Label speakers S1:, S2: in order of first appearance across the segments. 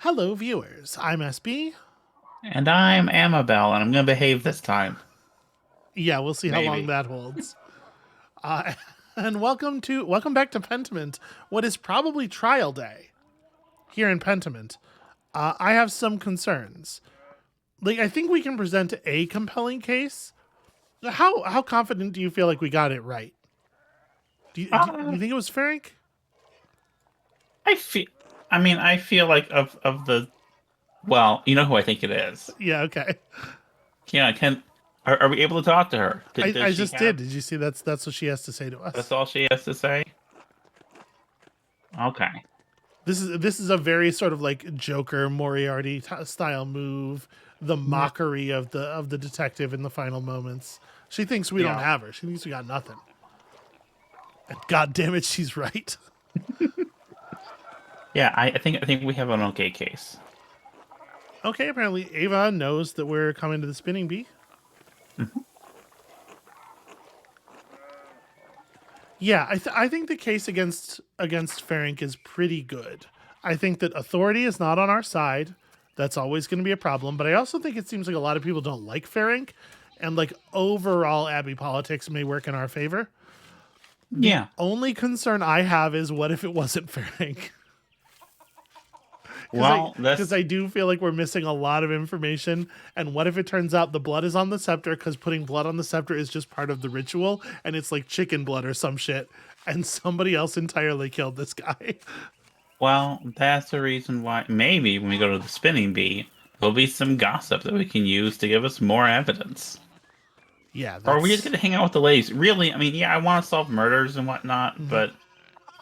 S1: Hello, viewers. I'm SB.
S2: And I'm Amabel, and I'm going to behave this time.
S1: Yeah, we'll see how long
S2: Maybe.
S1: that holds. Uh, and welcome back to Pentiment. What is probably trial day here in Pentiment. I have some concerns. Like, I think we can present a compelling case. How confident do you feel like we got it right? Do you
S2: Uh,
S1: think it was Ferenc?
S2: I feel. I feel like of the. Well, you know who I think it is.
S1: Yeah. Okay.
S2: Yeah, can. Are we able to talk to her?
S1: I
S2: Does she
S1: just did.
S2: have?
S1: Did you see? That's what she has to say to
S2: That's
S1: us.
S2: all she has to say. Okay.
S1: This is a very sort of like Joker Moriarty style move. The
S2: Yeah.
S1: mockery of the detective in the final moments. She thinks we don't
S2: Yeah.
S1: have her. She thinks we got nothing. And God damn it, she's right.
S2: Yeah. I think we have an okay case.
S1: Okay, apparently Ava knows that we're coming to the spinning bee.
S2: Mhm.
S1: Yeah, I think the case against Ferenc is pretty good. I think that authority is not on our side. That's always going to be a problem. But I also think it seems like a lot of people don't like Ferenc, and like overall Abbey politics may work in our favor. The
S2: Yeah.
S1: only concern I have is what if it wasn't Ferenc? Because I
S2: Well,
S1: because I do feel like we're missing a lot of information. And what if it turns out the blood is on the scepter? Because putting blood on the scepter is just part of the ritual, and it's like chicken blood or some shit. And somebody else entirely killed this guy.
S2: that's the reason why maybe when we go to the spinning bee, there'll be some gossip that we can use to give us more evidence.
S1: Yeah,
S2: Or are we just
S1: that's
S2: gonna hang out with the ladies? Really, yeah, I want to solve murders and whatnot,
S1: mhm.
S2: but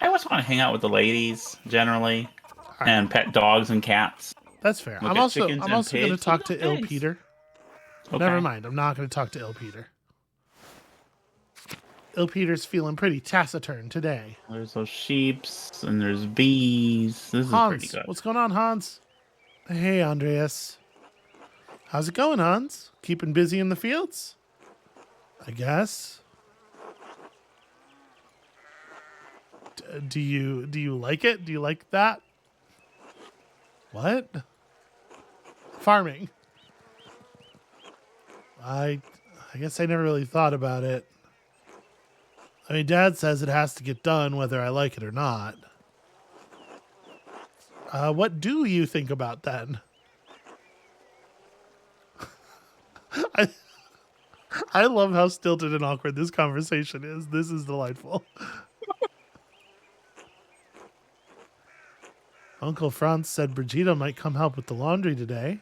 S2: I always want to hang out with the ladies generally
S1: All right.
S2: and pet dogs and cats.
S1: That's fair.
S2: Look at chickens
S1: I'm
S2: and
S1: also going to
S2: pigs. Look
S1: talk
S2: at
S1: to
S2: those
S1: Ill
S2: pigs.
S1: Peter. Never
S2: Okay.
S1: mind. I'm not going to talk to Ill Peter. Ill Peter's feeling pretty taciturn today.
S2: There's those sheeps and there's bees. This is pretty
S1: Hans,
S2: good.
S1: what's going on, Hans? Hey, Andreas. How's it going, Hans? Keeping busy in the fields? I guess. Do you like it? Do you like that? What? Farming. I I guess I never really thought about it. I mean, Dad says it has to get done whether I like it or not. What do you think about that? I I love how stilted and awkward this conversation is. This is delightful. Uncle Franz said Brigida might come help with the laundry today.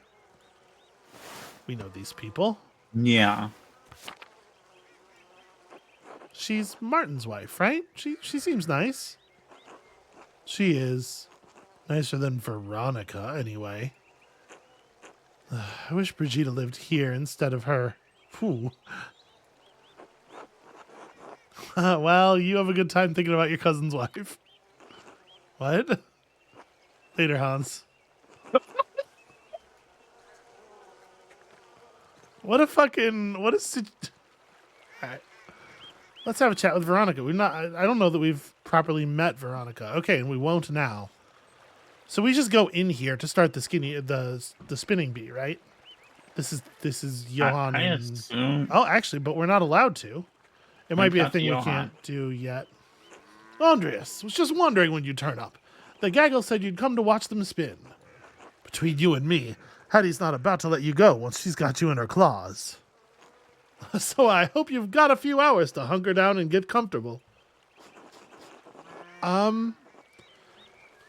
S1: We know these people.
S2: Yeah.
S1: She's Martin's wife, right? She seems nice. She is. Nicer than Veronica, anyway. I wish Brigida lived here instead of her. Phew. Well, you have a good time thinking about your cousin's wife. What? Later, Hans. What a fucking. What a. Alright. Let's have a chat with Veronica. We've not. I don't know that we've properly met Veronica. Okay, and we won't now. So we just go in here to start the spinning bee, right? This is Johan
S2: I
S1: and
S2: assume.
S1: oh, actually, but we're not allowed to. It might
S2: Maybe
S1: be a
S2: talk to
S1: thing we
S2: Johan.
S1: can't do yet. Andreas was just wondering when you'd turn up. The gaggle said you'd come to watch them spin. Between you and me, Hattie's not about to let you go once she's got you in her claws. So I hope you've got a few hours to hunker down and get comfortable.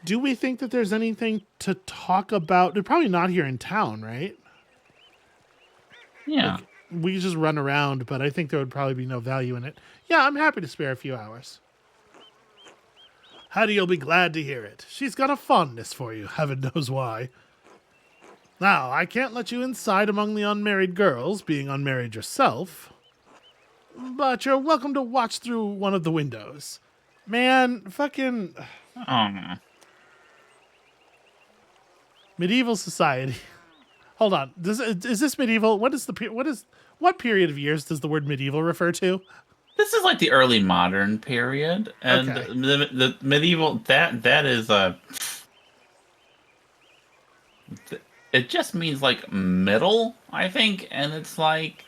S1: Do we think that there's anything to talk about? They're probably not here in town, right?
S2: Yeah.
S1: Like, we could just run around, but I think there would probably be no value in it. Yeah, I'm happy to spare a few hours. Hattie'll be glad to hear it. She's got a fondness for you, heaven knows why. Now, I can't let you inside among the unmarried girls, being unmarried yourself, but you're welcome to watch through one of the windows. Man, fucking
S2: Oh.
S1: medieval society. Hold on. Is this medieval? What period of years does the word medieval refer to?
S2: This is like the early modern period, and
S1: Okay.
S2: the medieval that is a. it just means like middle, I think, and it's like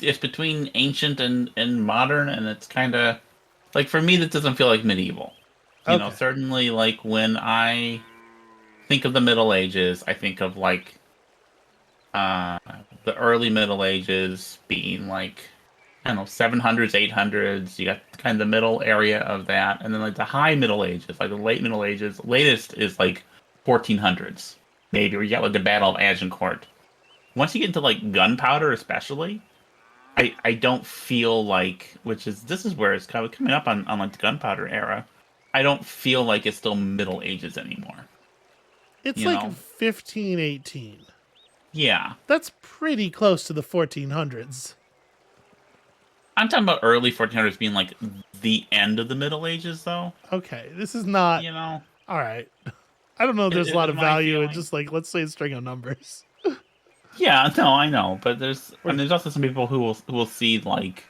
S2: it's between ancient and modern, and it's kind of like for me that doesn't feel like medieval.
S1: Okay.
S2: Certainly like when I think of the Middle Ages, I think of like uh the early Middle Ages being like I don't know, 700s, 800s. You got kind of the middle area of that, and then like the high Middle Ages, like the late Middle Ages. Latest is like 1400s, maybe, where you got like the Battle of Agincourt. Once you get into like gunpowder, especially, I don't feel like, which is this is where it's kind of coming up on like the gunpowder era. I don't feel like it's still Middle Ages anymore.
S1: It's
S2: You
S1: like
S2: know?
S1: 1518.
S2: Yeah,
S1: That's pretty close to the 1400s.
S2: I'm talking about early 1400s being like the end of the Middle Ages, though.
S1: Okay, this is not.
S2: You know,
S1: All right. I don't know if there's a lot
S2: is
S1: of
S2: my
S1: value in
S2: feeling.
S1: just like, let's say a string of numbers.
S2: Yeah, no, I know, but
S1: We're,
S2: there's also some people who will see like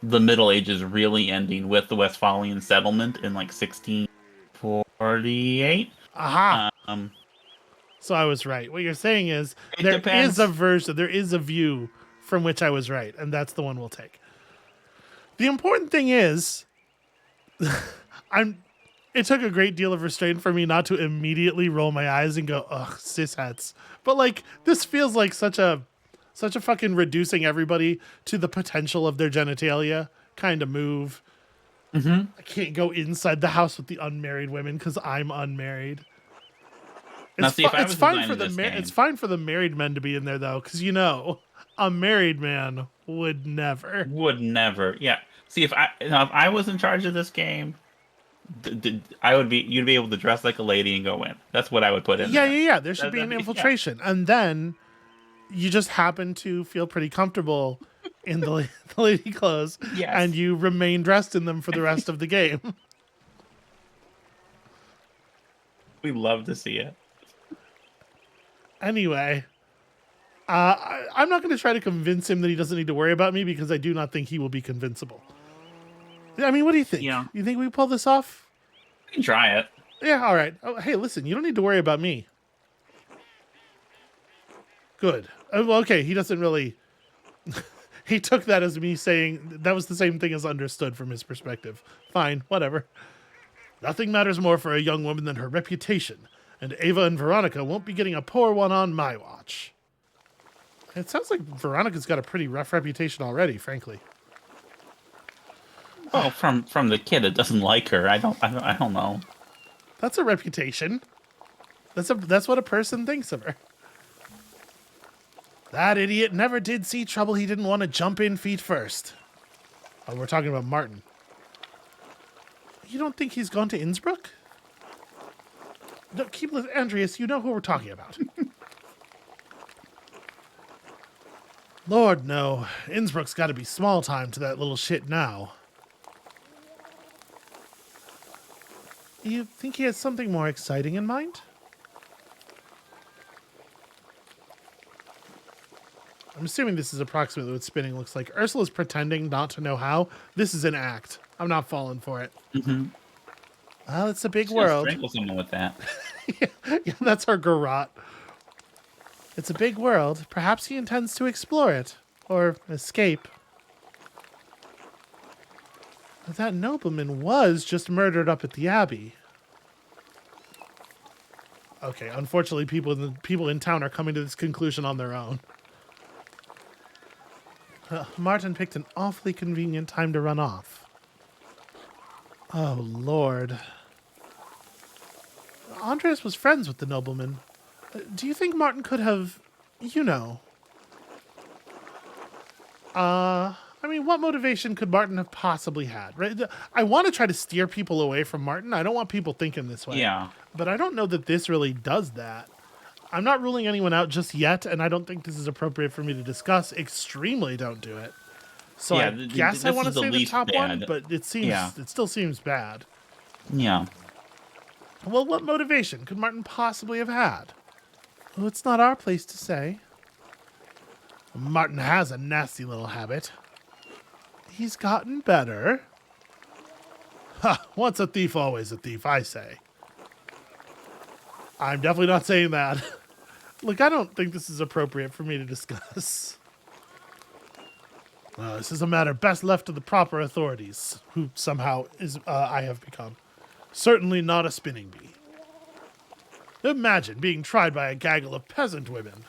S2: the Middle Ages really ending with the Westphalian settlement in like 1648.
S1: aha!
S2: Um,
S1: So I was right. What you're saying is
S2: it
S1: a
S2: depends.
S1: version, there is a view from which I was right, and that's the one we'll take. The important thing is, I'm. It took a great deal of restraint for me not to immediately roll my eyes and go, "Ugh, cis hats." But like, this feels like such a fucking reducing everybody to the potential of their genitalia kind of move.
S2: Hmm.
S1: I can't go inside the house with the unmarried women because I'm unmarried.
S2: Now, see, if I
S1: It's
S2: was
S1: fine for
S2: designing this
S1: it's
S2: game,
S1: fine for the married men to be in there though, because a married man would never.
S2: would never. Yeah. See, if I was in charge of this game, I would be. You'd be able to dress like a lady and go in. That's what I would put in
S1: Yeah,
S2: there.
S1: yeah, yeah. There should be
S2: That'd
S1: an
S2: be yeah.
S1: infiltration, and then you just happen to feel pretty comfortable in the lady clothes, and
S2: Yes.
S1: you remain dressed in them for the rest of the game.
S2: We love to see it.
S1: Anyway, I'm not going to try to convince him that he doesn't need to worry about me because I do not think he will be convincible. I mean, what do you think?
S2: Yeah,
S1: You think we pull this off?
S2: we can try it.
S1: Yeah, all right. Oh, hey, listen, you don't need to worry about me. Good. Well, okay, he doesn't really. He took that as me saying that was the same thing as understood from his perspective. Fine, whatever. Nothing matters more for a young woman than her reputation, and Ava and Veronica won't be getting a poor one on my watch. It sounds like Veronica's got a pretty rough reputation already, frankly.
S2: Well, from the kid that doesn't like her, I don't know.
S1: That's a reputation. That's what a person thinks of her. That idiot never did see trouble he didn't want to jump in feet first. Oh, we're talking about Martin. You don't think he's gone to Innsbruck? No, keep listening, Andreas. You know who we're talking about. Lord, no. Innsbruck's got to be small time to that little shit now. You think he has something more exciting in mind? I'm assuming this is approximately what spinning looks like. Ursula's pretending not to know how. This is an act. I'm not falling for it.
S2: Mm-hmm.
S1: Well, it's a big
S2: She's gonna
S1: world.
S2: strangle someone with that.
S1: Yeah, that's her garrote. It's a big world. Perhaps he intends to explore it. Or escape. But that nobleman was just murdered up at the Abbey. Okay, unfortunately, people in town are coming to this conclusion on their own. Martin picked an awfully convenient time to run off. Oh, Lord. Andreas was friends with the nobleman. Do you think Martin could have, you know... I mean, what motivation could Martin have possibly had, right? I want to try to steer people away from Martin. I don't want people thinking this way.
S2: Yeah.
S1: But I don't know that this really does that. I'm not ruling anyone out just yet, and I don't think this is appropriate for me to discuss. Extremely don't do it. So
S2: Yeah,
S1: I guess I
S2: this
S1: want to
S2: is the
S1: say the
S2: least
S1: top one,
S2: bad.
S1: but it
S2: Yeah.
S1: still seems bad.
S2: Yeah.
S1: Well, what motivation could Martin possibly have had? Well, it's not our place to say. Martin has a nasty little habit. He's gotten better. Ha! Once a thief, always a thief, I say. I'm definitely not saying that. Look, I don't think this is appropriate for me to discuss. This is a matter best left to the proper authorities, who somehow I have become. Certainly not a spinning bee. Imagine being tried by a gaggle of peasant women.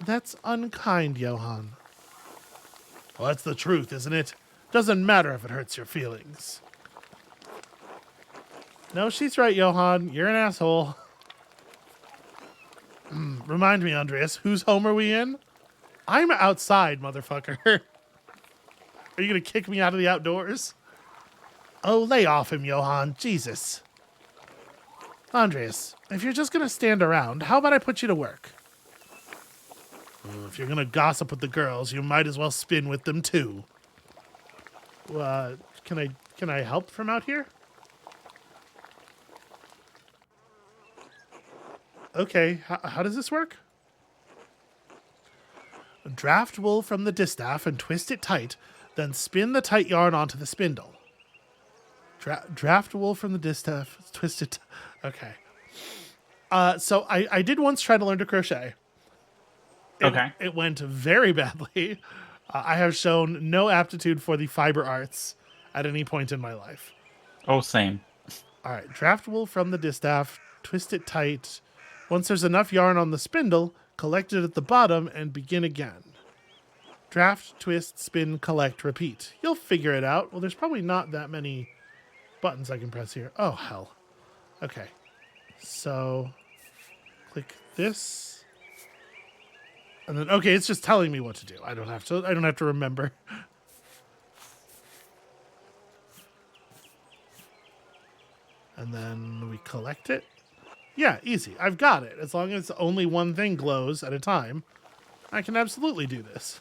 S1: That's unkind, Johann. Well, that's the truth, isn't it? Doesn't matter if it hurts your feelings. No, she's right, Johann. You're an asshole. Remind me, Andreas, whose home are we in? I'm outside, motherfucker. Are you going to kick me out of the outdoors? Oh, lay off him, Johann. Jesus. Andreas, if you're just going to stand around, how about I put you to work? If you're going to gossip with the girls, you might as well spin with them, too. Can I help from out here? Okay, how does this work? Draft wool from the distaff and twist it tight, then spin the tight yarn onto the spindle. Draft wool from the distaff, twist it. Okay. So I did once try to learn to crochet. It went very badly. I have shown no aptitude for the fiber arts at any point in my life.
S2: Oh, same.
S1: All right, draft wool from the distaff, twist it tight. Once there's enough yarn on the spindle, collect it at the bottom and begin again. Draft, twist, spin, collect, repeat. You'll figure it out. Well, there's probably not that many buttons I can press here. Oh, hell. Okay. So, click this. And then, okay, it's just telling me what to do. I don't have to remember. And then we collect it. Yeah, easy. I've got it. As long as only one thing glows at a time, I can absolutely do this.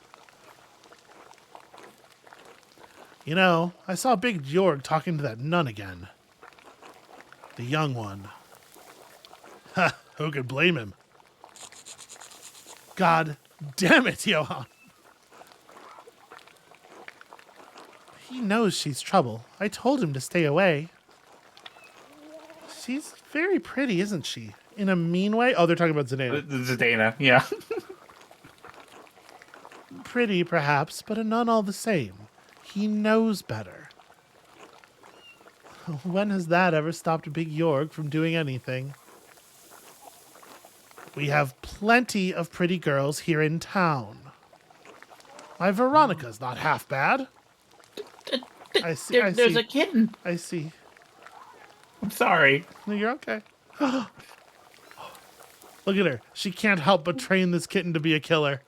S1: You know, I saw Big Jorg talking to that nun again. The young one. Ha, who could blame him? God damn it, Johann. He knows she's trouble. I told him to stay away. She's very pretty, isn't she? In a mean way? Oh, they're talking about Zdena.
S2: Zdena, yeah.
S1: Pretty, perhaps, but a nun all the same. He knows better. When has that ever stopped Big Jorg from doing anything? We have plenty of pretty girls here in town. My Veronica's not half bad. I see.
S2: There's a kitten.
S1: I see.
S2: I'm sorry.
S1: No, you're okay. Look at her. She can't help but train this kitten to be a killer.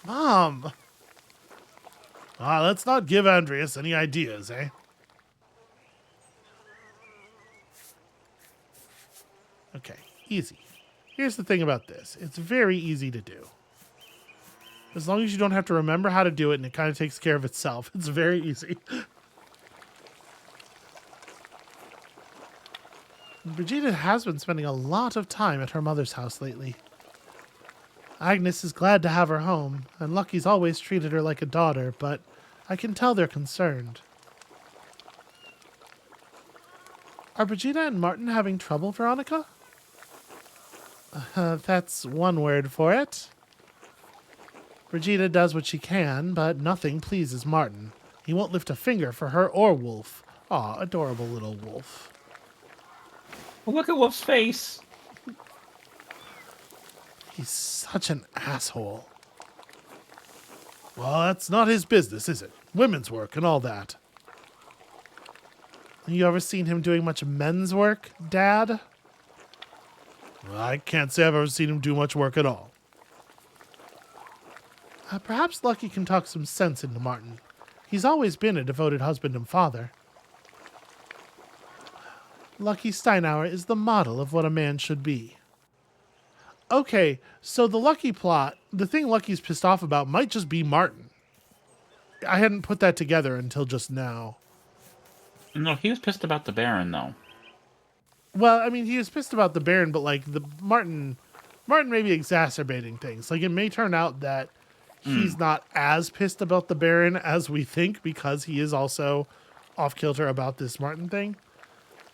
S1: Mom. Let's not give Andreas any ideas, eh? Okay, easy. Here's the thing about this. It's very easy to do. As long as you don't have to remember how to do it and it kind of takes care of itself. It's very easy. Brigida has been spending a lot of time at her mother's house lately. Agnes is glad to have her home, and Lucky's always treated her like a daughter, but I can tell they're concerned. Are Brigida and Martin having trouble, Veronica? That's one word for it. Brigida does what she can, but nothing pleases Martin. He won't lift a finger for her or Wolf. Aw, adorable little Wolf.
S2: Well, look at Wolf's face.
S1: He's such an asshole. Well, that's not his business, is it? Women's work and all that. You ever seen him doing much men's work, Dad? Well, I can't say I've ever seen him do much work at all. Perhaps Lucky can talk some sense into Martin. He's always been a devoted husband and father. Lucky Steinauer is the model of what a man should be. Okay, so the Lucky plot, the thing Lucky's pissed off about might just be Martin. I hadn't put that together until just now.
S2: No, he was pissed about the Baron, though.
S1: Well, I mean, he was pissed about the Baron, but like the Martin may be exacerbating things. Like it may turn out that he's not as pissed about the Baron as we think because he is also off kilter about this Martin thing.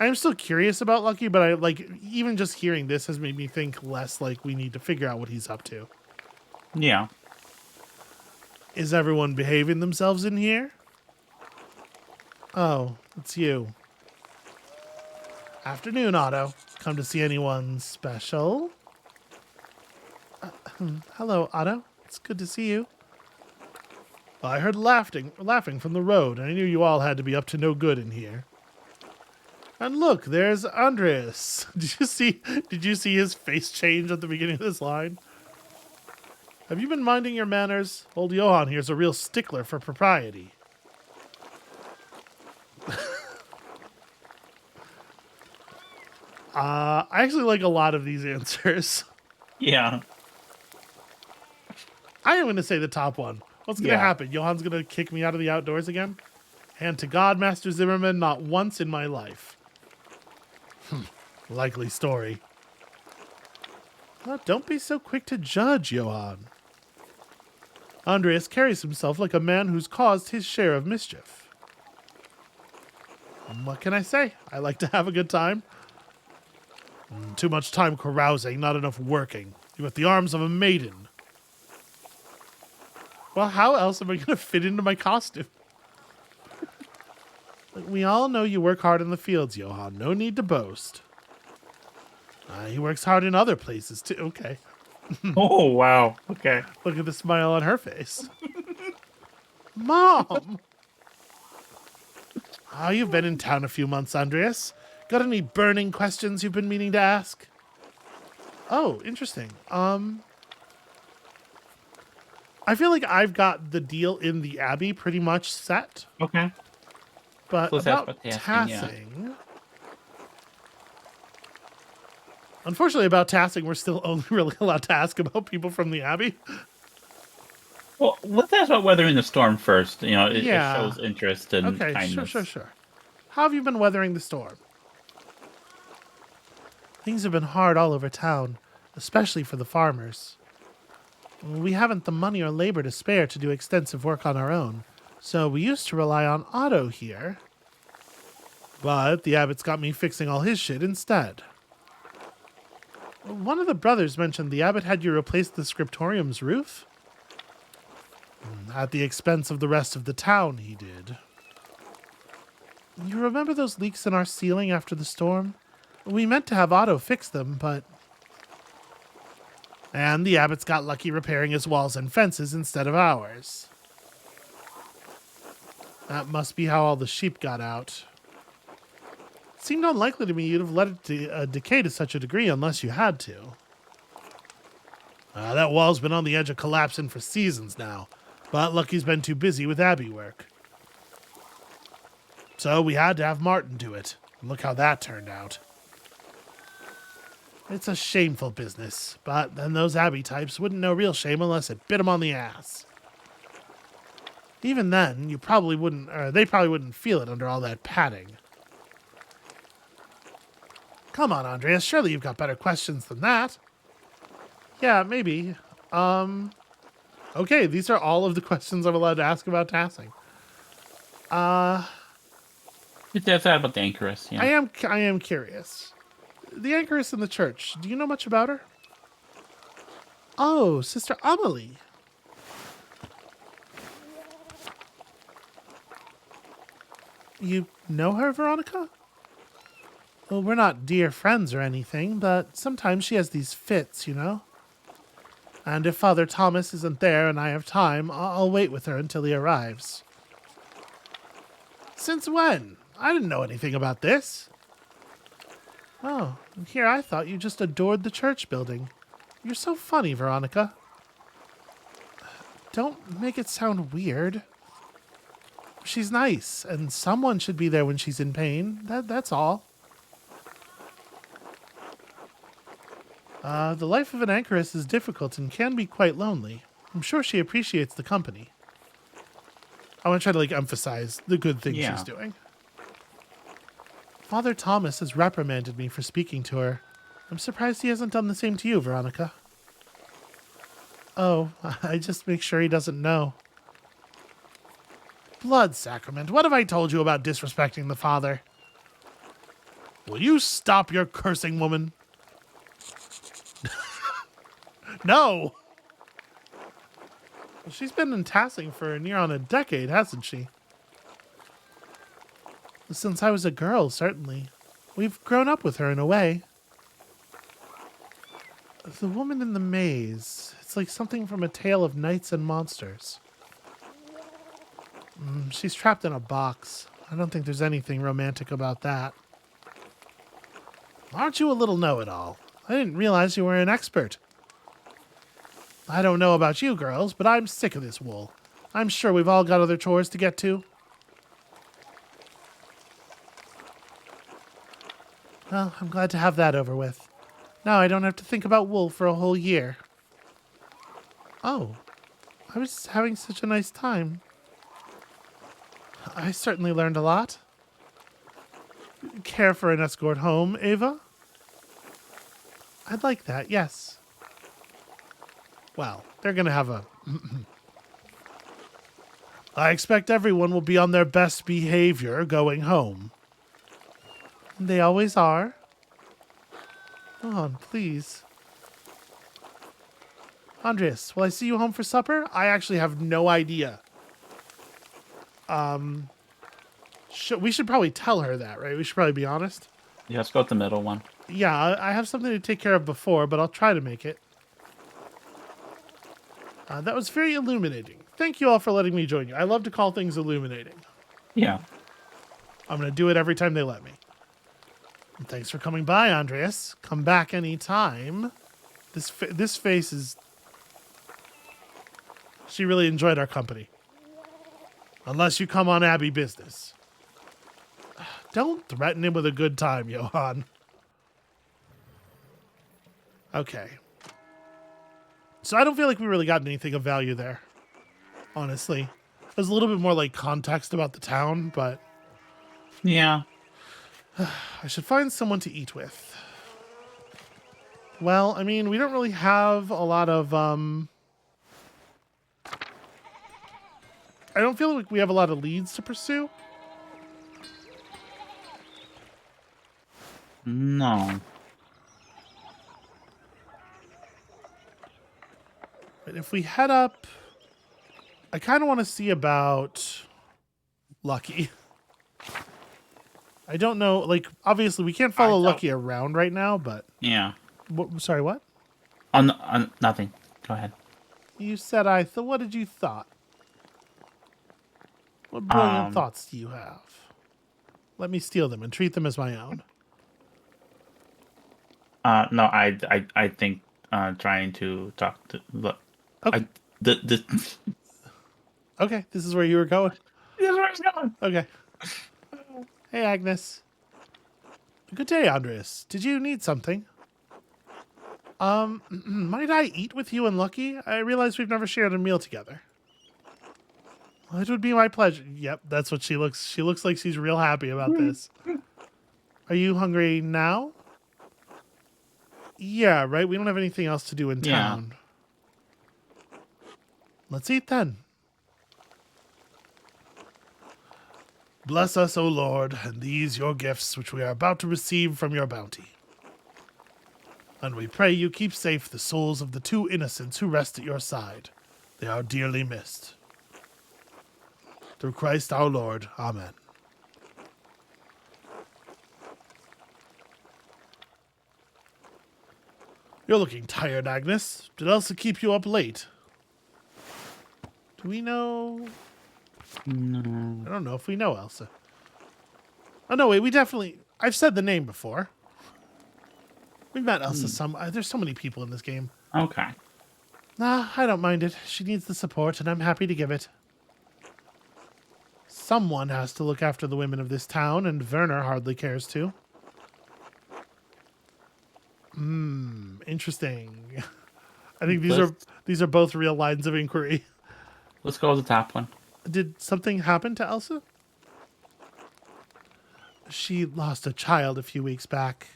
S1: I'm still curious about Lucky, but I like even just hearing this has made me think less like we need to figure out what he's up to.
S2: Yeah.
S1: Is everyone behaving themselves in here? Oh, it's you. Afternoon, Otto. Come to see anyone special? Hello, Otto. It's good to see you. I heard laughing from the road, and I knew you all had to be up to no good in here. And look, there's Andreas. Did you see his face change at the beginning of this line? Have you been minding your manners? Old Johann here's a real stickler for propriety. I actually like a lot of these answers.
S2: Yeah.
S1: I am going to say the top one. What's going to happen? Johann's going to kick me out of the outdoors again? And to God, Master Zimmerman, not once in my life. Likely story. Well, don't be so quick to judge, Johann. Andreas carries himself like a man who's caused his share of mischief. What can I say? I like to have a good time. Too much time carousing, not enough working. You got the arms of a maiden. Well, how else am I going to fit into my costume? We all know you work hard in the fields, Johann. No need to boast. He works hard in other places, too. Okay.
S2: Oh, wow. Okay.
S1: Look at the smile on her face. Mom! You've been in town a few months, Andreas. Got any burning questions you've been meaning to ask? Oh, interesting. I feel like I've got the deal in the Abbey pretty much set.
S2: Okay.
S1: But
S2: Let's
S1: about
S2: ask about
S1: tassing... Unfortunately, about tassing, we're still only really allowed to ask about people from the Abbey.
S2: Well, let's ask about weathering the storm first. You know, it
S1: Yeah.
S2: shows interest and
S1: Okay,
S2: kindness.
S1: sure. How have you been weathering the storm? Things have been hard all over town, especially for the farmers. We haven't the money or labor to spare to do extensive work on our own, so we used to rely on Otto here. But the abbot's got me fixing all his shit instead. One of the brothers mentioned the abbot had you replace the scriptorium's roof. At the expense of the rest of the town, he did. You remember those leaks in our ceiling after the storm? We meant to have Otto fix them, but... And the abbot's got lucky repairing his walls and fences instead of ours. That must be how all the sheep got out. It seemed unlikely to me you'd have let it decay to such a degree unless you had to. That wall's been on the edge of collapsing for seasons now, but Lucky's been too busy with Abbey work. So we had to have Martin do it. And look how that turned out. It's a shameful business, but then those Abbey types wouldn't know real shame unless it bit them on the ass. Even then, they probably wouldn't feel it under all that padding. Come on, Andreas, surely you've got better questions than that. Yeah, maybe. Okay, these are all of the questions I'm allowed to ask about tassing.
S2: That's about the anchoress, yeah.
S1: I am curious. The anchoress in the church, do you know much about her? Oh, Sister Amelie. You know her, Veronica? Well, we're not dear friends or anything, but sometimes she has these fits, you know? And if Father Thomas isn't there and I have time, I'll wait with her until he arrives. Since when? I didn't know anything about this. Oh, and here I thought you just adored the church building. You're so funny, Veronica. Don't make it sound weird. She's nice, and someone should be there when she's in pain. That's all. The life of an anchoress is difficult and can be quite lonely. I'm sure she appreciates the company. I want to try to emphasize the good things she's doing. Father Thomas has reprimanded me for speaking to her. I'm surprised he hasn't done the same to you, Veronica. Oh, I just make sure he doesn't know. Blood sacrament, what have I told you about disrespecting the father? Will you stop your cursing, woman? No! Well, she's been in Tassing for near on a decade, hasn't she? Since I was a girl, certainly. We've grown up with her in a way. The woman in the maze. It's like something from a tale of knights and monsters. She's trapped in a box. I don't think there's anything romantic about that. Aren't you a little know-it-all? I didn't realize you were an expert. I don't know about you girls, but I'm sick of this wool. I'm sure we've all got other chores to get to. Well, I'm glad to have that over with. Now I don't have to think about wool for a whole year. Oh, I was having such a nice time. I certainly learned a lot. Care for an escort home, Ava? I'd like that, yes. Well, they're gonna have a... I expect everyone will be on their best behavior going home. They always are. Go on, please. Andreas, will I see you home for supper? I actually have no idea. We should probably tell her that, right? We should probably be honest.
S2: Yeah, let's go with the middle one.
S1: Yeah, I have something to take care of before, but I'll try to make it. That was very illuminating. Thank you all for letting me join you. I love to call things illuminating.
S2: Yeah.
S1: I'm going to do it every time they let me. And thanks for coming by, Andreas. Come back anytime. This face is... She really enjoyed our company. Unless you come on Abbey business. Don't threaten him with a good time, Johan. Okay. So I don't feel like we really got anything of value there. Honestly. There's a little bit more like context about the town, but...
S2: Yeah.
S1: I should find someone to eat with. Well, I mean, we don't really have a lot of, I don't feel like we have a lot of leads to pursue.
S2: No.
S1: But if we head up, I kind of want to see about Lucky. I don't know, like, obviously we can't follow Lucky around right now, but...
S2: Yeah.
S1: Sorry, what?
S2: On nothing. Go ahead.
S1: You said what did you thought? What brilliant thoughts do you have? Let me steal them and treat them as my own.
S2: No, I think trying to talk to look.
S1: Okay. Okay, this is where you were going.
S2: This is where it's going.
S1: Okay. Hey, Agnes. Good day, Andreas. Did you need something? Might I eat with you and Lucky? I realize we've never shared a meal together. Well, it would be my pleasure. Yep, that's what she looks. She looks like she's real happy about this. Are you hungry now? Yeah, right? We don't have anything else to do in town. Let's eat then. Bless us, O Lord, and these your gifts which we are about to receive from your bounty. And we pray you keep safe the souls of the two innocents who rest at your side. They are dearly missed. Through Christ our Lord. Amen. You're looking tired, Agnes. Did Elsa keep you up late? Do we know?
S2: No.
S1: I don't know if we know Elsa. Oh, no, wait, we definitely... I've said the name before. We've met Elsa there's so many people in this game.
S2: Okay.
S1: Nah, I don't mind it. She needs the support, and I'm happy to give it. Someone has to look after the women of this town, and Werner hardly cares to. Interesting. I think these are both real lines of inquiry.
S2: Let's go with the top one.
S1: Did something happen to Elsa? She lost a child a few weeks back.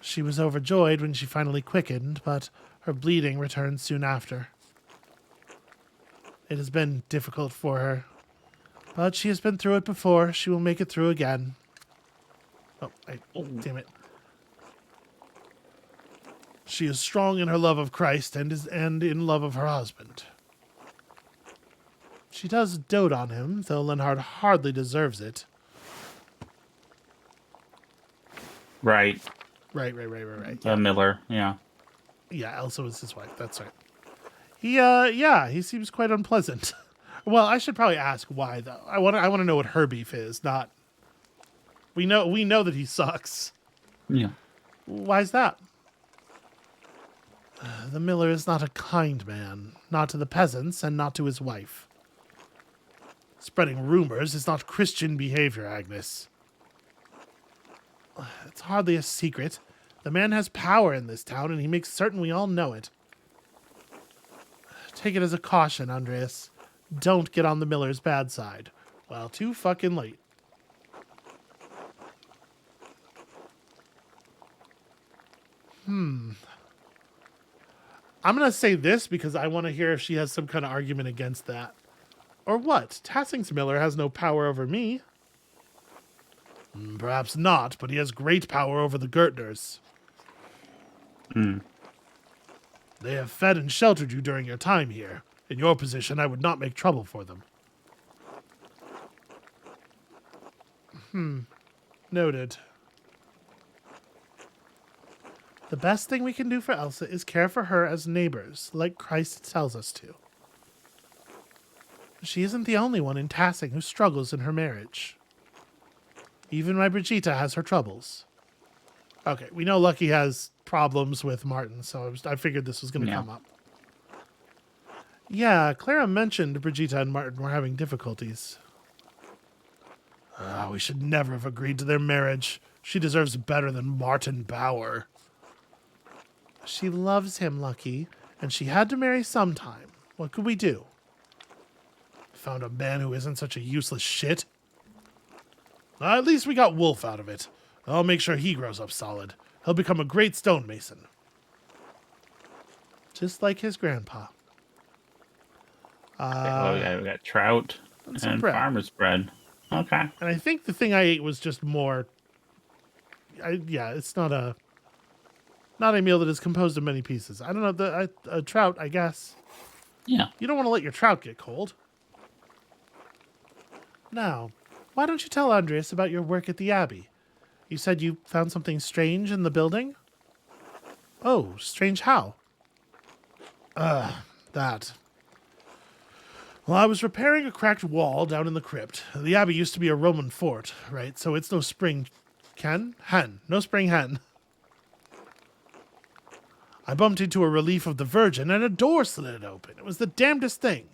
S1: She was overjoyed when she finally quickened, but her bleeding returned soon after. It has been difficult for her, but she has been through it before. She will make it through again. Oh, damn it. She is strong in her love of Christ and in love of her husband. She does dote on him, though Lenhard hardly deserves it.
S2: Right.
S1: Right.
S2: The Miller, yeah.
S1: Yeah, Elsa was his wife. That's right. He seems quite unpleasant. Well, I should probably ask why though. I want to know what her beef is. Not we know that he sucks.
S2: Yeah.
S1: Why's that? The miller is not a kind man, not to the peasants and not to his wife. Spreading rumors is not Christian behavior, Agnes. It's hardly a secret. The man has power in this town, and he makes certain we all know it. Take it as a caution, Andreas. Don't get on the miller's bad side. Well, too fucking late. I'm going to say this because I want to hear if she has some kind of argument against that. Or what? Tassing's Miller has no power over me. Perhaps not, but he has great power over the Gergners. They have fed and sheltered you during your time here. In your position, I would not make trouble for them. Noted. The best thing we can do for Elsa is care for her as neighbors, like Christ tells us to. She isn't the only one in Tassing who struggles in her marriage. Even my Brigitta has her troubles. Okay, we know Lucky has problems with Martin, so I figured this was going to come up. Yeah, Clara mentioned Brigitta and Martin were having difficulties. We should never have agreed to their marriage. She deserves better than Martin Bauer. She loves him, Lucky, and she had to marry sometime. What could we do? Found a man who isn't such a useless shit. At least we got Wolf out of it. I'll make sure he grows up solid. He'll become a great stonemason. Just like his grandpa.
S2: We got trout and
S1: bread.
S2: farmer's bread. Okay.
S1: And I think the thing I ate was just more... it's not a meal that is composed of many pieces. I don't know, a trout, I guess.
S2: Yeah.
S1: You don't want to let your trout get cold. Now, why don't you tell Andreas about your work at the Abbey? You said you found something strange in the building? Oh, strange how? That. Well, I was repairing a cracked wall down in the crypt. The Abbey used to be a Roman fort, right? So it's no spring hen. No spring hen. I bumped into a relief of the Virgin and a door slid open. It was the damnedest thing.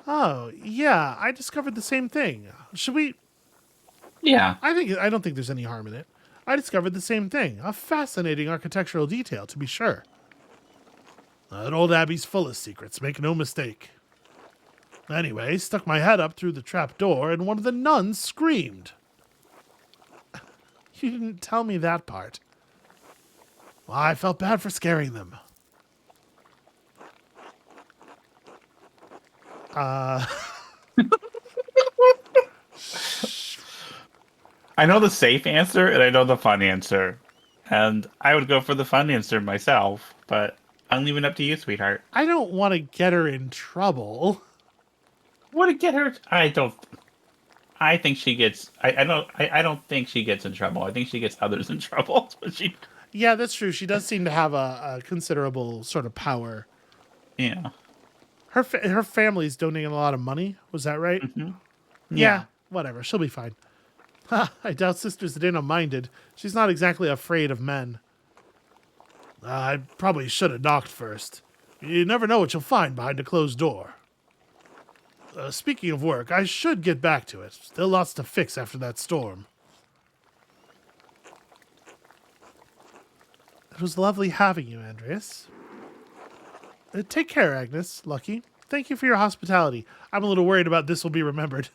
S1: Oh, yeah, I discovered the same thing. Should we...
S2: Yeah.
S1: I don't think there's any harm in it. I discovered the same thing. A fascinating architectural detail, to be sure. That old Abbey's full of secrets, make no mistake. Anyway, stuck my head up through the trap door, and one of the nuns screamed. You didn't tell me that part. Well, I felt bad for scaring them.
S2: I know the safe answer and I know the fun answer. And I would go for the fun answer myself, but I'm leaving it up to you, sweetheart.
S1: I don't want to get her in trouble.
S2: Would it get her? I think she gets. I don't think she gets in trouble. I think she gets others in trouble.
S1: Yeah, that's true. She does seem to have a considerable sort of power.
S2: Yeah.
S1: Her family's donating a lot of money. Was that right?
S2: Mm-hmm.
S1: Yeah. Whatever. She'll be fine. I doubt Sister Zdena minded. She's not exactly afraid of men. I probably should have knocked first. You never know what you'll find behind a closed door. Speaking of work, I should get back to it. Still lots to fix after that storm. It was lovely having you, Andreas. Take care, Agnes, Lucky. Thank you for your hospitality. I'm a little worried about this will be remembered.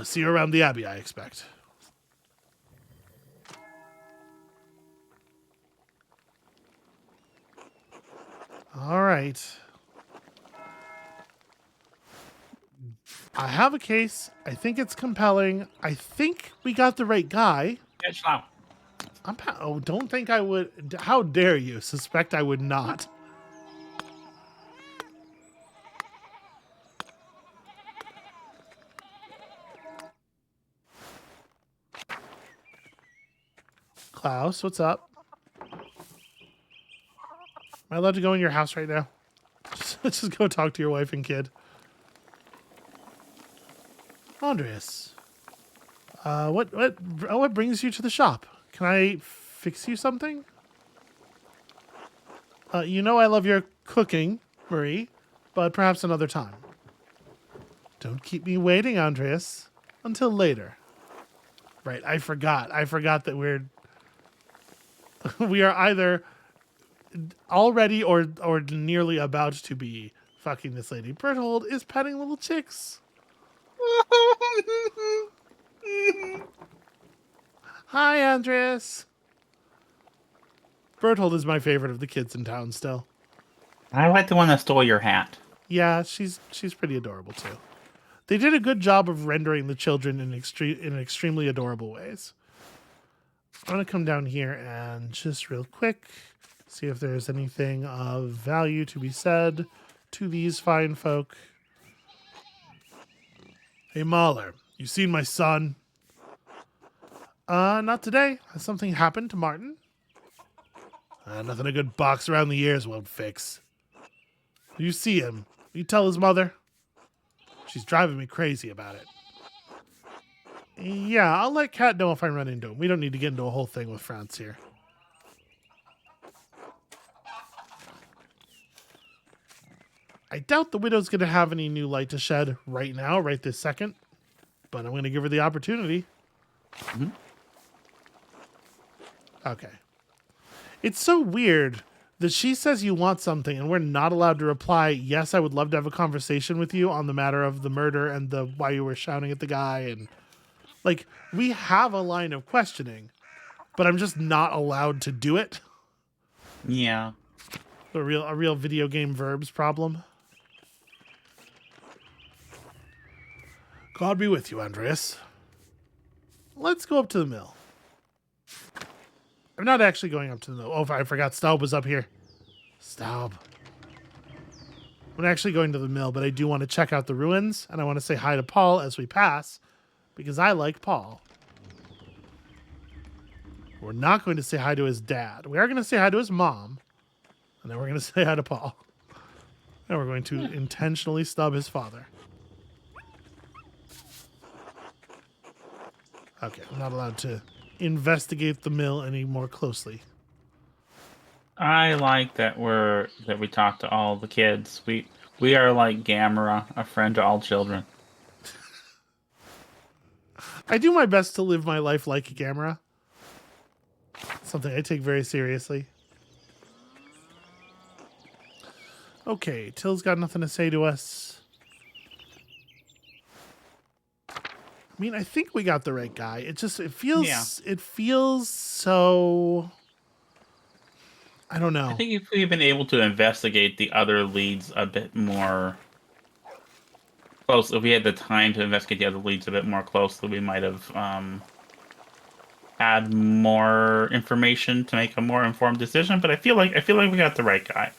S1: See you around the Abbey, I expect. All right. I have a case. I think it's compelling. I think we got the right guy.
S2: Get slow.
S1: Don't think I would. How dare you suspect I would not? Klaus, what's up? Am I allowed to go in your house right now? Just go talk to your wife and kid. Andreas, what brings you to the shop? Can I fix you something? You know I love your cooking, Marie, but perhaps another time. Don't keep me waiting, Andreas. Until later. Right, I forgot. I forgot that we are either already or nearly about to be fucking this lady. Berthold is petting little chicks. Hi, Andreas. Berthold is my favorite of the kids in town still.
S2: I like the one that stole your hat.
S1: Yeah, she's pretty adorable too. They did a good job of rendering the children in extremely adorable ways. I'm going to come down here and just real quick see if there's anything of value to be said to these fine folk. Hey, Mahler, you seen my son? Not today. Has something happened to Martin? Nothing a good box around the ears won't fix. You see him. You tell his mother? She's driving me crazy about it. Yeah, I'll let Kat know if I run into him. We don't need to get into a whole thing with France here. I doubt the widow's going to have any new light to shed right now, right this second. But I'm going to give her the opportunity.
S2: Mm-hmm.
S1: Okay. It's so weird that she says you want something and we're not allowed to reply, yes, I would love to have a conversation with you on the matter of the murder and the why you were shouting at the guy. And like, we have a line of questioning, but I'm just not allowed to do it.
S2: Yeah.
S1: A real video game verbs problem. God be with you, Andreas. Let's go up to the mill. I'm not actually going up to the mill. Oh, I forgot Staub was up here. Staub. I'm not actually going to the mill, but I do want to check out the ruins, and I want to say hi to Paul as we pass, because I like Paul. We're not going to say hi to his dad. We are going to say hi to his mom, and then we're going to say hi to Paul. And we're going to intentionally stub his father. Okay, I'm not allowed to investigate the mill any more closely.
S2: I like that we talk to all the kids. We are like Gamera, a friend to all children.
S1: I do my best to live my life like a Gamera. Something I take very seriously. Okay, Till's got nothing to say to us. I mean, I think we got the right guy. It feels so, I don't know.
S2: I think if we've been able to investigate the other leads a bit more closely, if we had the time to investigate the other leads a bit more closely, we might have had more information to make a more informed decision. But I feel like we got the right guy.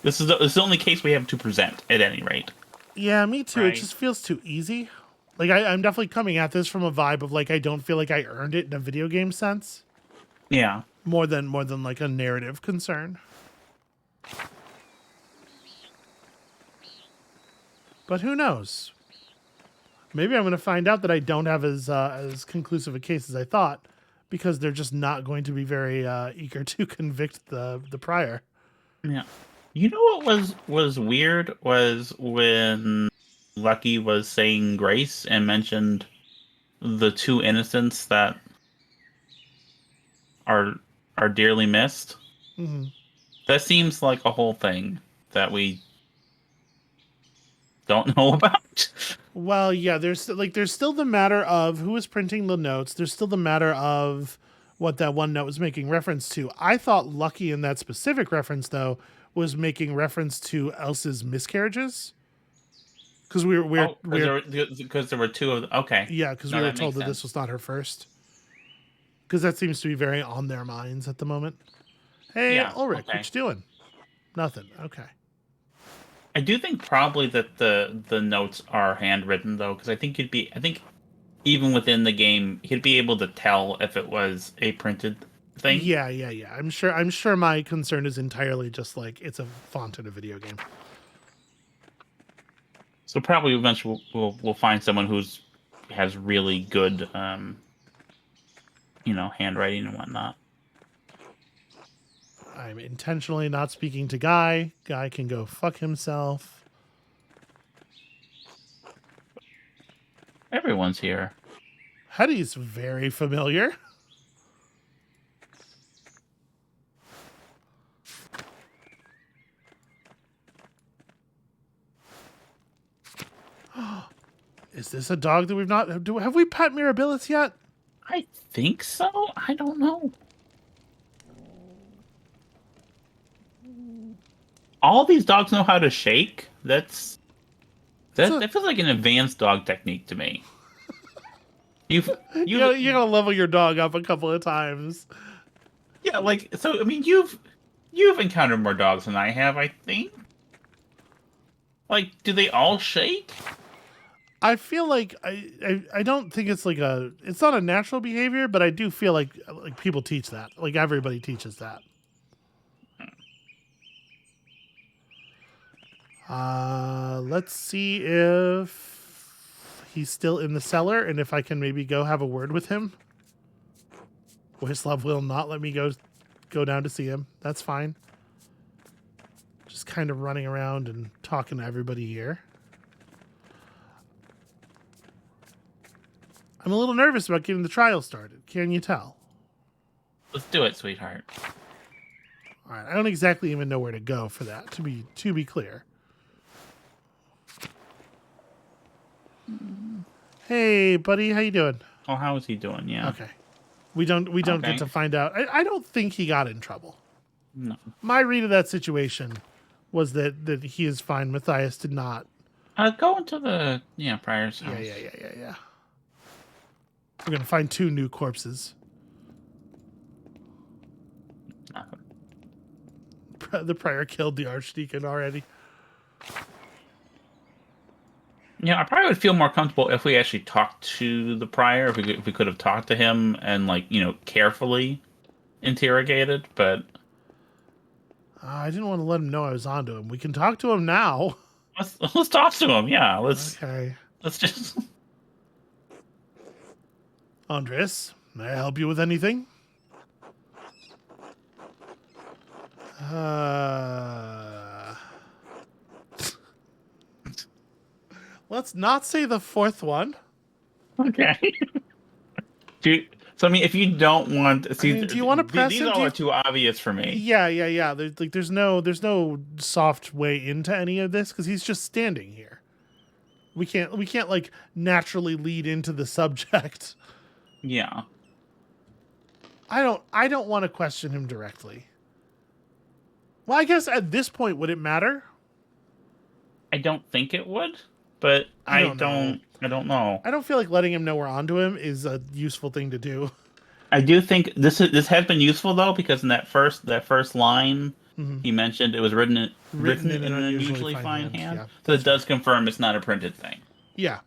S2: This is the only case we have to present at any rate.
S1: Yeah, me too.
S2: Right.
S1: It just feels too easy. Like, I'm definitely coming at this from a vibe of, like, I don't feel like I earned it in a video game sense.
S2: Yeah.
S1: More than like, a narrative concern. But who knows? Maybe I'm going to find out that I don't have as conclusive a case as I thought, because they're just not going to be very eager to convict the prior.
S2: Yeah. You know what was weird was when Lucky was saying grace and mentioned the two innocents that are dearly missed.
S1: Mm-hmm.
S2: That seems like a whole thing that we don't know about.
S1: Well, yeah, there's still the matter of who is printing the notes. There's still the matter of what that one note was making reference to. I thought Lucky in that specific reference, though, was making reference to Elsa's miscarriages. Because we're
S2: because there were two of them. Okay.
S1: yeah, because
S2: No,
S1: we were
S2: that
S1: told
S2: makes
S1: that
S2: sense.
S1: this was not her first. Because that seems to be very on their minds at the moment. Hey,
S2: Yeah.
S1: Ulrich,
S2: Okay.
S1: what you doing? Nothing. Okay.
S2: I do think probably that the notes are handwritten though, because I think even within the game he'd be able to tell if it was a printed thing.
S1: Yeah. I'm sure my concern is entirely just like it's a font in a video game.
S2: So probably eventually we'll find someone who's has really good handwriting and whatnot.
S1: I'm intentionally not speaking to Guy. Guy can go fuck himself.
S2: Everyone's here.
S1: Hetty's very familiar. Is this a dog that we've not... Have we pet Mirabilis yet?
S2: I think so. I don't know. All these dogs know how to shake. That feels like an advanced dog technique to me. You
S1: gotta level your dog up a couple of times.
S2: Yeah, like so. I mean, you've encountered more dogs than I have. I think. Like, do they all shake?
S1: I feel like I don't think it's like it's not a natural behavior, but I do feel like people teach that. Like everybody teaches that. Let's see if he's still in the cellar and if I can maybe go have a word with him. Waislav will not let me go down to see him. That's fine. Just kind of running around and talking to everybody here. I'm a little nervous about getting the trial started. Can you tell?
S2: Let's do it, sweetheart.
S1: All right. I don't exactly even know where to go for that. To be clear. Hey, buddy, how you doing?
S2: Oh, how is he doing? Yeah.
S1: Okay. We don't
S2: Okay.
S1: get to find out. I don't think he got in trouble.
S2: No.
S1: My read of that situation was that he is fine. Matthias did not.
S2: Go into the prior's house.
S1: Yeah. We're gonna find 2 new corpses.
S2: Nothing.
S1: The prior killed the archdeacon already.
S2: Yeah, I probably would feel more comfortable if we actually talked to the prior. If we could have talked to him and carefully interrogated, but
S1: I didn't want to let him know I was onto him. We can talk to him now.
S2: let's talk to him. Yeah, let's just.
S1: Andres, may I help you with anything? Let's not say the 4th one.
S2: Okay. So I mean, if you don't want to see,
S1: do you want to press
S2: these
S1: him?
S2: all are too obvious for me.
S1: Yeah. There's no soft way into any of this because he's just standing here. We can't like naturally lead into the subject.
S2: Yeah.
S1: I don't want to question him directly. Well, I guess at this point, would it matter?
S2: I don't think it would, but I don't know.
S1: I don't feel like letting him know we're onto him is a useful thing to do.
S2: I do think this has been useful though, because in that first line he mentioned it was written in an unusually fine hand.
S1: Yeah,
S2: so it does confirm it's not a printed thing.
S1: Yeah.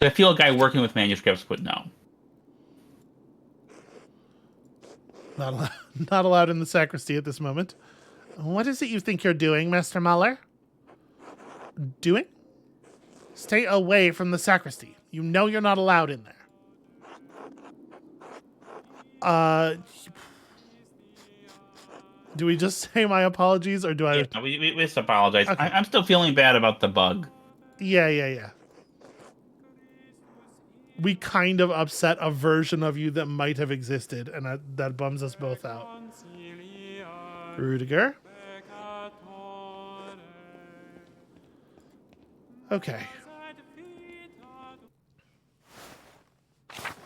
S2: I feel a guy working with manuscripts would know.
S1: Not allowed in the sacristy at this moment. What is it you think you're doing, Master Muller? Doing? Stay away from the sacristy. You know you're not allowed in there. Do we just say my apologies, or do I...
S2: Yeah, we just apologize.
S1: Okay.
S2: I'm still feeling bad about the bug.
S1: Yeah. We kind of upset a version of you that might have existed, and that bums us both out. Rudiger. Okay.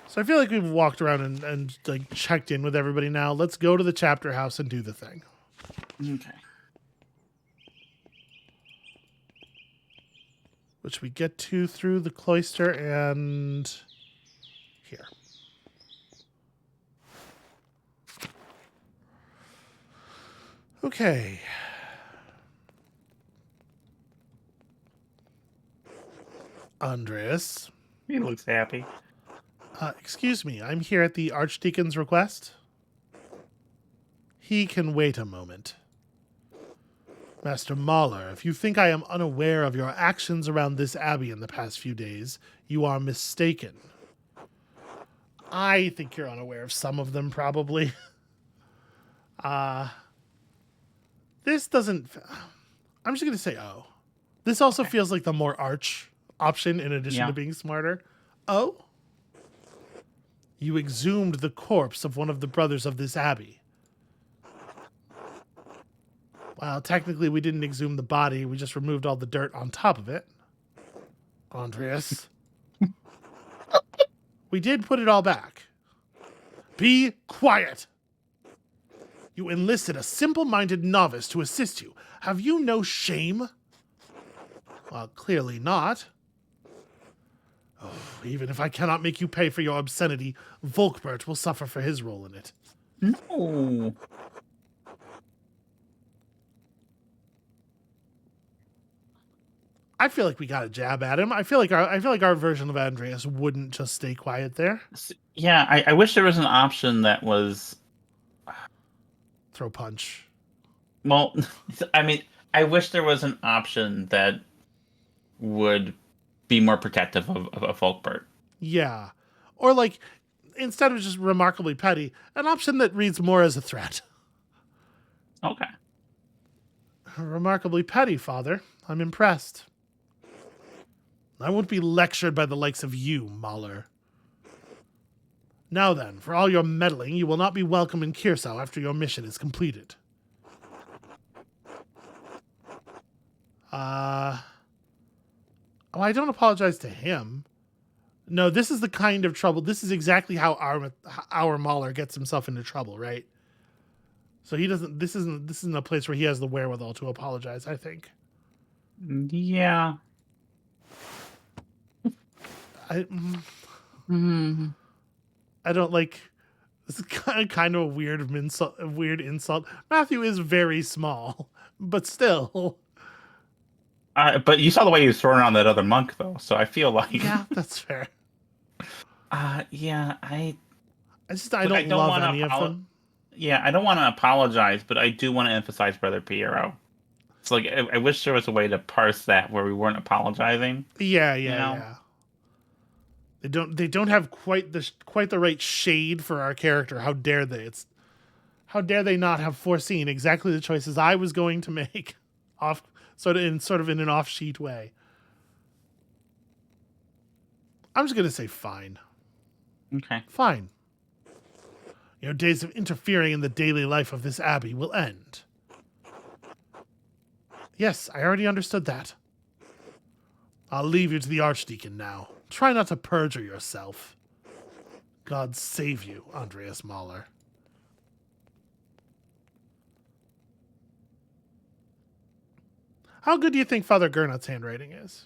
S1: So I feel like we've walked around and like checked in with everybody now. Let's go to the chapter house and do the thing.
S2: Okay.
S1: which we get to through the cloister and here. Okay. Andreas.
S2: He looks happy.
S1: Excuse me, I'm here at the Archdeacon's request. He can wait a moment. Master Mahler, if you think I am unaware of your actions around this abbey in the past few days, you are mistaken. I think you're unaware of some of them, probably. This doesn't... I'm just going to say oh. This also feels like the more arch option in addition to being smarter. Oh? You exhumed the corpse of one of the brothers of this abbey. Well, technically we didn't exhume the body. We just removed all the dirt on top of it. Andreas. We did put it all back. Be quiet. You enlisted a simple-minded novice to assist you. Have you no shame? Well, clearly not. Oh, even if I cannot make you pay for your obscenity, Volkbert will suffer for his role in it.
S2: No.
S1: I feel like we got a jab at him. I feel like our version of Andreas wouldn't just stay quiet there.
S2: Yeah, I wish there was an option that was
S1: Throw punch.
S2: well, I mean, I wish there was an option that would be more protective of Folkbert.
S1: Yeah. Or like instead of just remarkably petty, an option that reads more as a threat.
S2: Okay.
S1: Remarkably petty, Father. I'm impressed. I won't be lectured by the likes of you, Mahler. Now then, for all your meddling, you will not be welcome in Kirsau after your mission is completed. Oh, I don't apologize to him. No, this is the kind of trouble. This is exactly how our Mahler gets himself into trouble, right? So he doesn't. This isn't a place where he has the wherewithal to apologize, I think.
S2: Yeah.
S1: I don't like. This is kind of a weird insult. Matthew is very small, but still.
S2: But you saw the way he was throwing on that other monk, though. So I feel like
S1: Yeah, that's fair.
S2: Yeah, I
S1: don't love any of them.
S2: Yeah, I don't want to apologize, but I do want to emphasize Brother Piero. It's like I wish there was a way to parse that where we weren't apologizing.
S1: Yeah. They don't have quite the right shade for our character. How dare they? How dare they not have foreseen exactly the choices I was going to make sort of in an off-sheet way. I'm just going to say fine.
S2: Okay.
S1: Fine. Your days of interfering in the daily life of this abbey will end. Yes, I already understood that. I'll leave you to the Archdeacon now. Try not to perjure yourself. God save you, Andreas Mahler. How good do you think Father Gernot's handwriting is?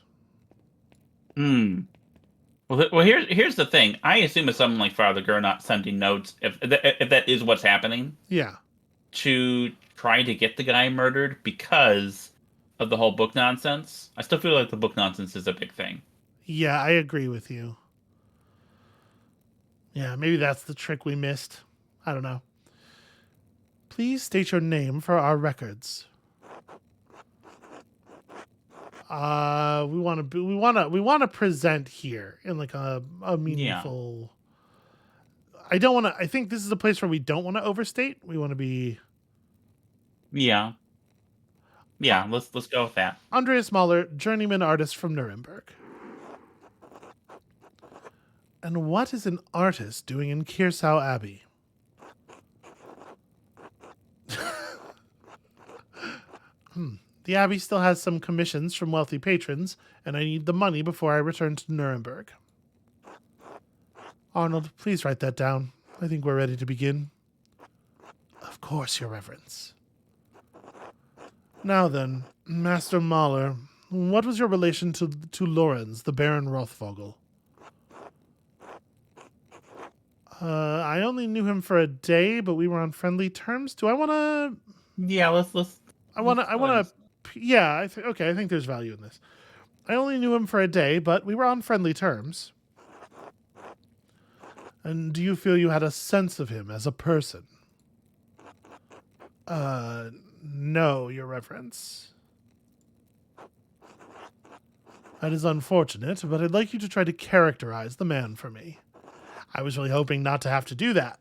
S2: Well, here's the thing. I assume it's something like Father Gernot sending notes, if that is what's happening.
S1: Yeah.
S2: To try to get the guy murdered because of the whole book nonsense. I still feel like the book nonsense is a big thing.
S1: Yeah, I agree with you. Yeah, maybe that's the trick we missed. I don't know. Please state your name for our records. We want to present here in like a meaningful. Yeah. I think this is a place where we don't want to overstate. We want to be.
S2: Yeah. Let's go with that.
S1: Andreas Mahler, journeyman artist from Nuremberg. And what is an artist doing in Kirsau Abbey? The Abbey still has some commissions from wealthy patrons, and I need the money before I return to Nuremberg. Arnold, please write that down. I think we're ready to begin. Of course, Your Reverence. Now then, Master Mahler, What was your relation to Lorenz, the Baron Rothvogel? I only knew him for a day, but we were on friendly terms. Do I want to?
S2: Yeah,
S1: I want to. I want to. Yeah. Okay. I think there's value in this. I only knew him for a day, but we were on friendly terms. And do you feel you had a sense of him as a person? No, Your Reverence. That is unfortunate, but I'd like you to try to characterize the man for me. I was really hoping not to have to do that.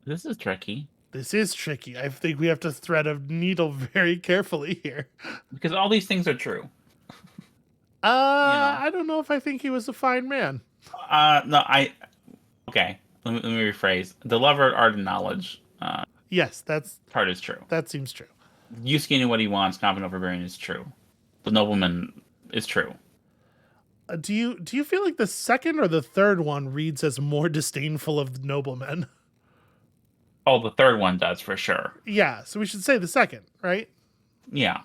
S2: This is tricky.
S1: This is tricky. I think we have to thread a needle very carefully here.
S2: Because all these things are true.
S1: I don't know if I think he was a fine man.
S2: No, okay. Let me rephrase. The lover of art and knowledge.
S1: Yes,
S2: Part is true.
S1: That seems true.
S2: Yusuke knew what he wants. Confident overbearing is true. The nobleman is true.
S1: Do you feel like the second or the third one reads as more disdainful of the noblemen?
S2: Oh, the third one does for sure.
S1: Yeah, so we should say the second, right?
S2: Yeah.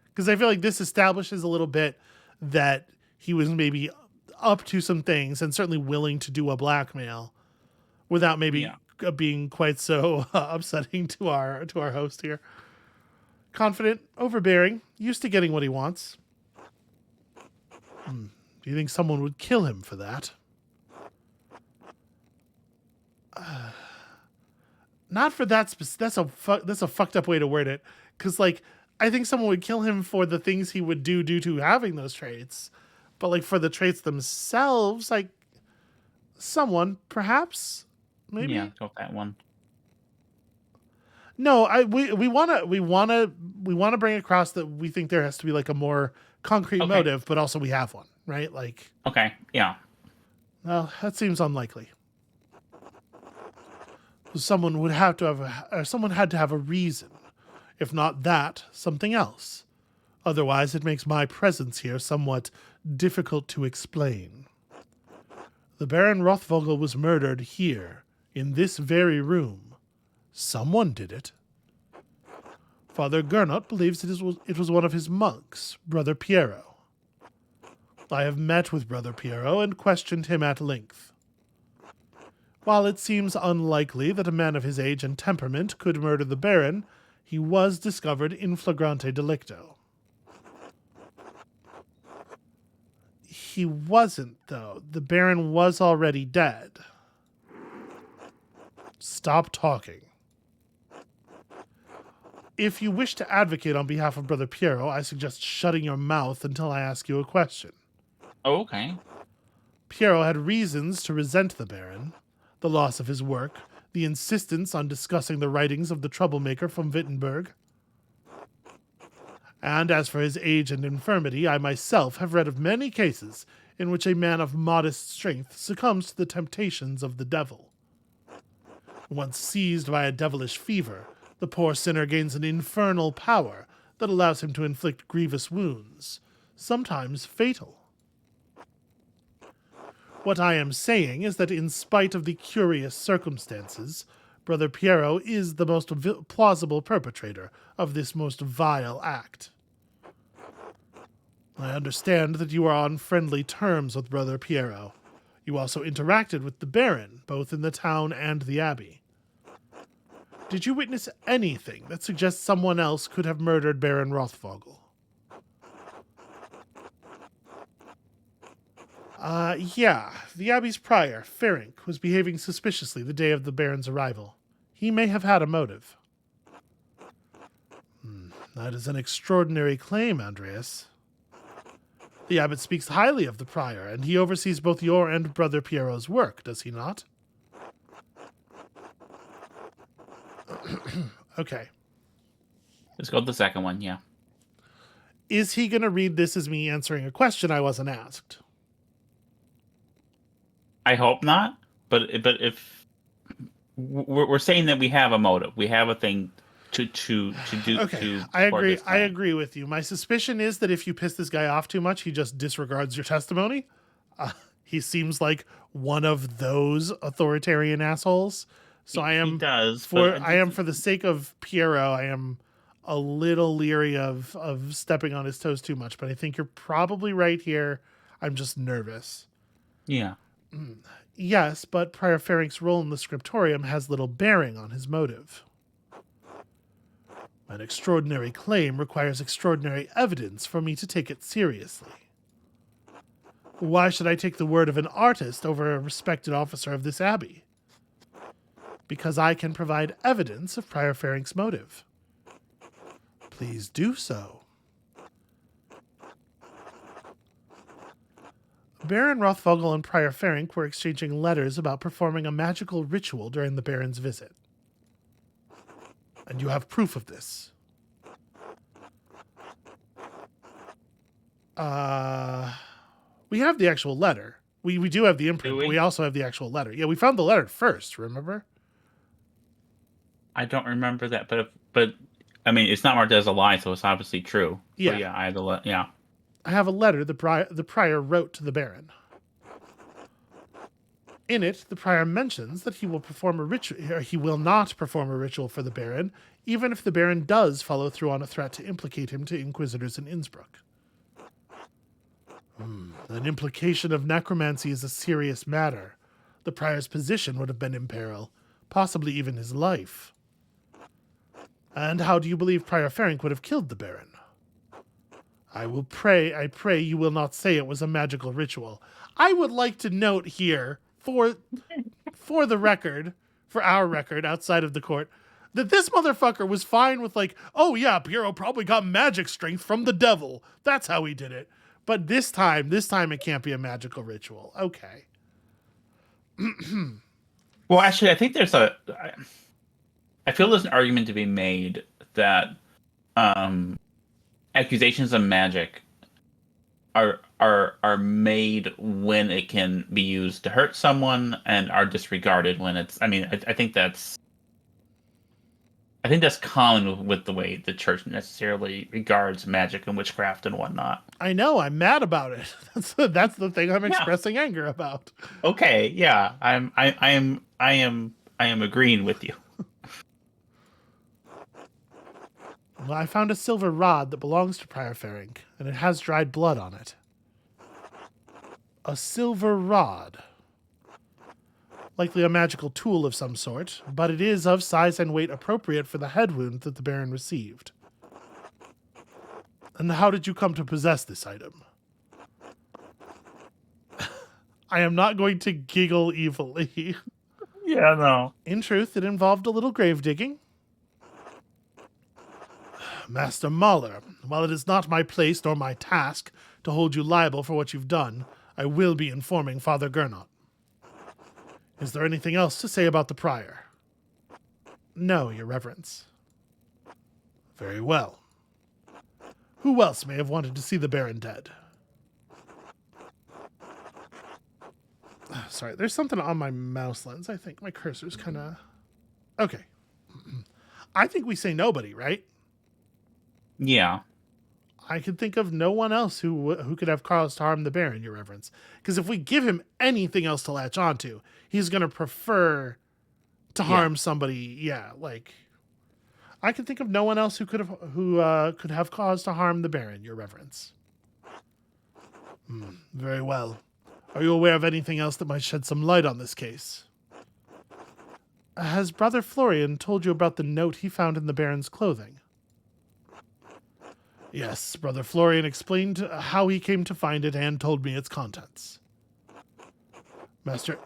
S1: Because I feel like this establishes a little bit that he was maybe up to some things and certainly willing to do a blackmail without maybe being quite so upsetting to our host here. Confident, overbearing, used to getting what he wants. Do you think someone would kill him for that? Not for that. That's a fucked up way to word it. Because like, I think someone would kill him for the things he would do due to having those traits, but like for the traits themselves, like someone perhaps maybe.
S2: Yeah, go with that one.
S1: No, we wanna bring across that we think there has to be like a more concrete motive, but also we have one, right? Like,
S2: okay, yeah.
S1: Well, that seems unlikely. Someone would have to have someone had to have a reason. If not that, something else. Otherwise, it makes my presence here somewhat difficult to explain. The Baron Rothvogel was murdered here, in this very room. Someone did it. Father Gernot believes it was one of his monks, Brother Piero. I have met with Brother Piero and questioned him at length. While it seems unlikely that a man of his age and temperament could murder the Baron, he was discovered in flagrante delicto. He wasn't, though. The Baron was already dead. Stop talking. If you wish to advocate on behalf of Brother Piero, I suggest shutting your mouth until I ask you a question.
S2: Oh, okay.
S1: Piero had reasons to resent the Baron, the loss of his work, the insistence on discussing the writings of the troublemaker from Wittenberg. And as for his age and infirmity, I myself have read of many cases in which a man of modest strength succumbs to the temptations of the devil. Once seized by a devilish fever, the poor sinner gains an infernal power that allows him to inflict grievous wounds, sometimes fatal. What I am saying is that in spite of the curious circumstances, Brother Piero is the most plausible perpetrator of this most vile act. I understand that you are on friendly terms with Brother Piero. You also interacted with the Baron, both in the town and the Abbey. Did you witness anything that suggests someone else could have murdered Baron Rothvogel? Yeah. The Abbey's prior, Ferenc, was behaving suspiciously the day of the Baron's arrival. He may have had a motive. That is an extraordinary claim, Andreas. The abbot speaks highly of the prior, and he oversees both your and Brother Piero's work, does he not? Okay.
S2: Let's go with the second one, yeah.
S1: Is he going to read this as me answering a question I wasn't asked?
S2: I hope not, but if we're saying that we have a motive, we have a thing to do.
S1: Okay, I agree. I agree with you. My suspicion is that if you piss this guy off too much, he just disregards your testimony. He seems like one of those authoritarian assholes. So
S2: He does, but
S1: I am for the sake of Piero, I am a little leery of stepping on his toes too much, but I think you're probably right here. I'm just nervous.
S2: yeah.
S1: Yes, but Prior Ferenc's role in the scriptorium has little bearing on his motive. An extraordinary claim requires extraordinary evidence for me to take it seriously. Why should I take the word of an artist over a respected officer of this abbey? Because I can provide evidence of Prior Ferenc's motive. Please do so. Baron Rothvogel and Prior Ferenc were exchanging letters about performing a magical ritual during the Baron's visit. And you have proof of this. We have the actual letter. We do have the imprint, but we also have the actual letter. Yeah, we found the letter first, remember?
S2: I don't remember that, but I mean, it's not marked as a lie, so it's obviously true.
S1: Yeah.
S2: So, yeah, I had the yeah.
S1: I have a letter the prior wrote to the Baron. In it, the prior mentions that he will perform a ritual, or he will not perform a ritual for the Baron, even if the Baron does follow through on a threat to implicate him to Inquisitors in Innsbruck. An implication of necromancy is a serious matter. The prior's position would have been in peril, possibly even his life. And how do you believe Prior Ferenc would have killed the Baron? I pray you will not say it was a magical ritual. I would like to note here, for the record, for our record outside of the court, that this motherfucker was fine with like, oh yeah, Piero probably got magic strength from the devil. That's how he did it. But this time it can't be a magical ritual. Okay.
S2: Well, actually, I think I feel there's an argument to be made that accusations of magic are made when it can be used to hurt someone and are disregarded when it's. I mean, I think that's common with the way the church necessarily regards magic and witchcraft and whatnot.
S1: I know. I'm mad about it. That's the thing I'm expressing anger about.
S2: Okay, yeah, I am agreeing with you.
S1: Well, I found a silver rod that belongs to Prior Ferenc, and it has dried blood on it. A silver rod. Likely a magical tool of some sort, but it is of size and weight appropriate for the head wound that the Baron received. And how did you come to possess this item? I am not going to giggle evilly.
S2: Yeah, no.
S1: In truth, it involved a little grave digging. Master Mahler, while it is not my place nor my task to hold you liable for what you've done, I will be informing Father Gernot. Is there anything else to say about the prior? No, Your Reverence. Very well. Who else may have wanted to see the Baron dead? Sorry, there's something on my mouse lens. I think my cursor's kind of... Okay. I think we say nobody, right?
S2: Yeah.
S1: I can think of no one else who could have cause to harm the Baron, Your Reverence. Because if we give him anything else to latch onto, he's going to prefer to harm somebody. Yeah, like I can think of no one else who could have cause to harm the Baron, Your Reverence. Very well. Are you aware of anything else that might shed some light on this case? Has Brother Florian told you about the note he found in the Baron's clothing? Yes, Brother Florian explained how he came to find it and told me its contents. Master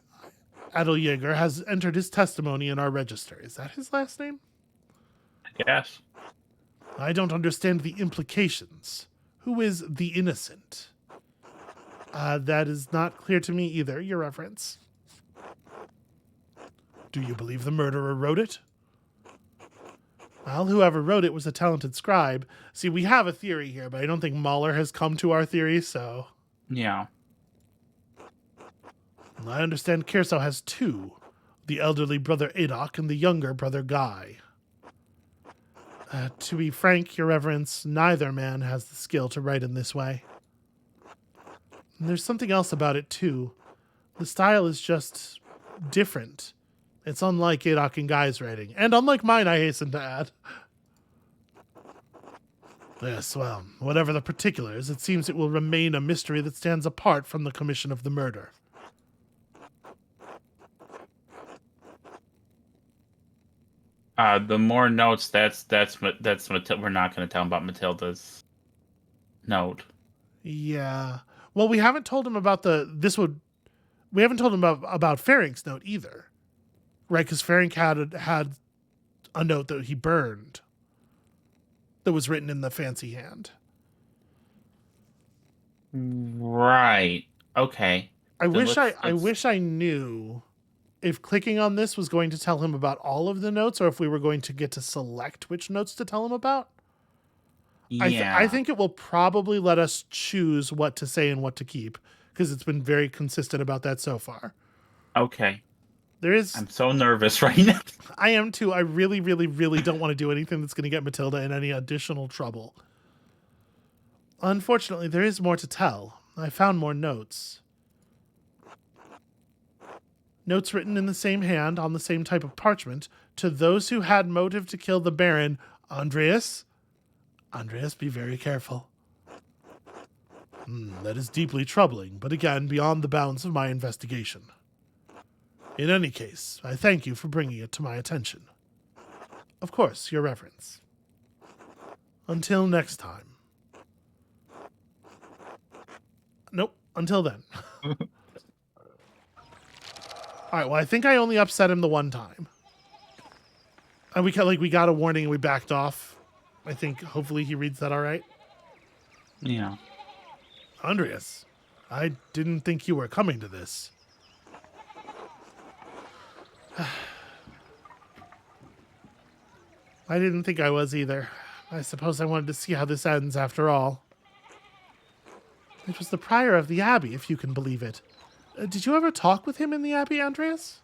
S1: Adeljäger has entered his testimony in our register. Is that his last name?
S2: Yes.
S1: I don't understand the implications. Who is the innocent? That is not clear to me either, Your Reverence. Do you believe the murderer wrote it? Well, whoever wrote it was a talented scribe. See, we have a theory here, but I don't think Mahler has come to our theory, so...
S2: Yeah.
S1: I understand Kyrso has two. The elderly brother Adok and the younger brother Guy. To be frank, Your Reverence, neither man has the skill to write in this way. And there's something else about it, too. The style is just different. It's unlike Adok and Guy's writing. And unlike mine, I hasten to add. Yes, well, whatever the particulars, it seems it will remain a mystery that stands apart from the commission of the murder.
S2: The more notes, that's Matilda. We're not going to tell him about Matilda's note.
S1: Yeah. Well, we haven't told him about we haven't told him about Fering's note either. Right, because Fering had a note that he burned that was written in the fancy hand.
S2: Right. Okay.
S1: I wish I knew if clicking on this was going to tell him about all of the notes or if we were going to get to select which notes to tell him about.
S2: Yeah.
S1: I think it will probably let us choose what to say and what to keep because it's been very consistent about that so far.
S2: Okay.
S1: I'm
S2: so nervous right now.
S1: I am too. I really, really, really don't want to do anything that's going to get Matilda in any additional trouble. Unfortunately, there is more to tell. I found more notes. Notes written in the same hand on the same type of parchment to those who had motive to kill the Baron. Andreas, be very careful. That is deeply troubling, but again, beyond the bounds of my investigation. In any case, I thank you for bringing it to my attention. Of course, Your Reverence. Until next time. Nope, until then. All right, well, I think I only upset him the one time. And we got a warning and we backed off. I think hopefully he reads that all right.
S2: Yeah.
S1: Andreas, I didn't think you were coming to this. I didn't think I was either. I suppose I wanted to see how this ends after all. It was the prior of the Abbey, if you can believe it. Did you ever talk with him in the Abbey, Andreas?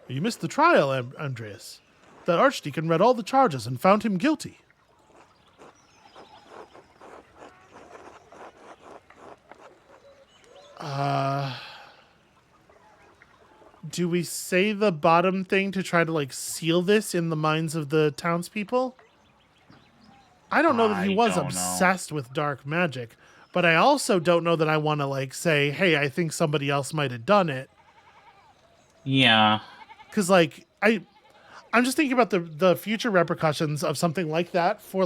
S1: You missed the trial, Andreas. That archdeacon read all the charges and found him guilty. Do we say the bottom thing to try to, seal this in the minds of the townspeople? I don't know that he was obsessed with dark magic, but I also don't know that I want to, say, hey, I think somebody else might have done it.
S2: Yeah.
S1: Because, I'm just thinking about the future repercussions of something like that for,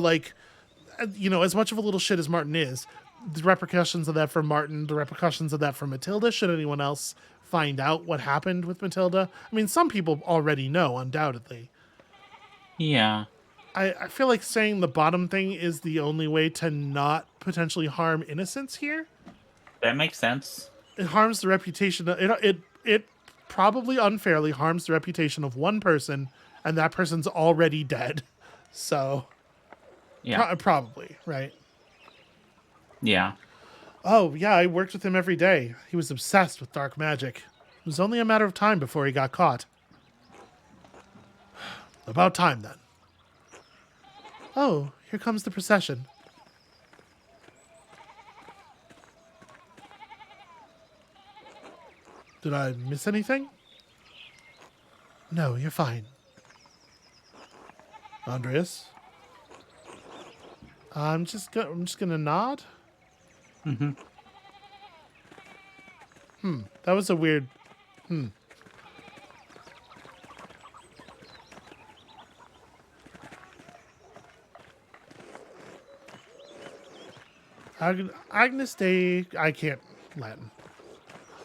S1: as much of a little shit as Martin is, the repercussions of that for Martin, the repercussions of that for Matilda, should anyone else find out what happened with Matilda. I mean, some people already know, undoubtedly.
S2: Yeah.
S1: I feel like saying the bottom thing is the only way to not potentially harm innocents here.
S2: That makes sense.
S1: It harms the reputation. It probably unfairly harms the reputation of one person, and that person's already dead. So,
S2: yeah,
S1: probably, right?
S2: Yeah.
S1: Oh, yeah, I worked with him every day. He was obsessed with dark magic. It was only a matter of time before he got caught. About time, then. Oh, here comes the procession. Did I miss anything? No, you're fine. Andreas? I'm just gonna nod.
S2: Mm-hmm.
S1: That was a weird. Agnus Dei. I can't Latin.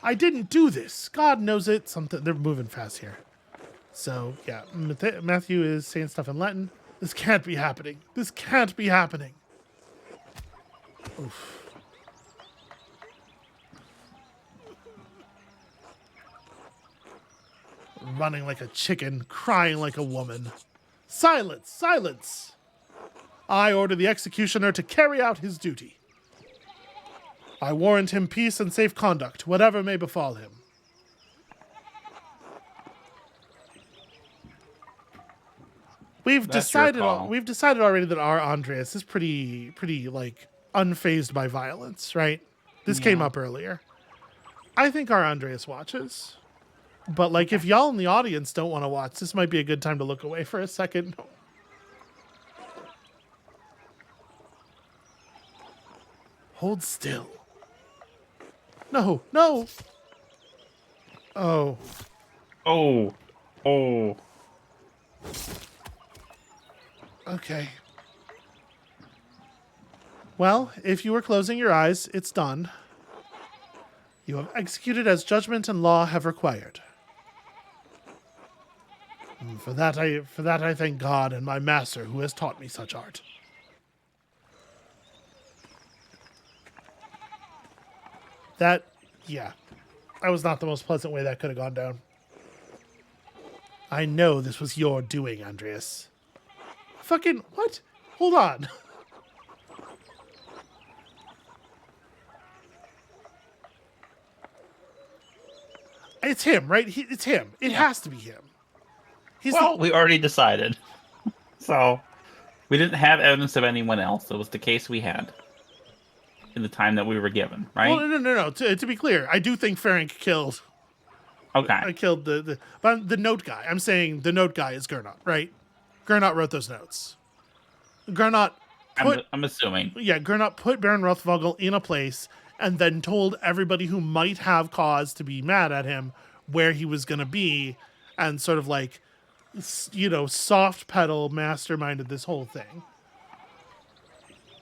S1: I didn't do this. God knows it. They're moving fast here. So yeah, Matthew is saying stuff in Latin. This can't be happening. This can't be happening. Oof. Running like a chicken, crying like a woman. Silence! Silence! I order the executioner to carry out his duty. I warrant him peace and safe conduct, whatever may befall him. We've decided already that our Andreas is pretty unfazed by violence, right? This came up earlier. I think our Andreas watches. But, like, if y'all in the audience don't want to watch, this might be a good time to look away for a second. Hold still. No, no. Oh.
S2: Oh. Oh.
S1: Okay. Well, if you were closing your eyes, it's done. You have executed as judgment and law have required. And for that I thank God and my master who has taught me such art. That was not the most pleasant way that could have gone down. I know this was your doing, Andreas. Fucking, what? Hold on. It's him, right? It's him. It has to be him.
S2: We already decided. So, we didn't have evidence of anyone else. It was the case we had in the time that we were given, right?
S1: Well, no. To be clear, I do think Ferenc killed.
S2: Okay.
S1: I killed but the note guy. I'm saying the note guy is Gernot, right? Gernot wrote those notes. Gernot put...
S2: I'm assuming.
S1: Yeah, Gernot put Baron Rothvogel in a place and then told everybody who might have cause to be mad at him where he was going to be and sort of like, soft pedal masterminded this whole thing.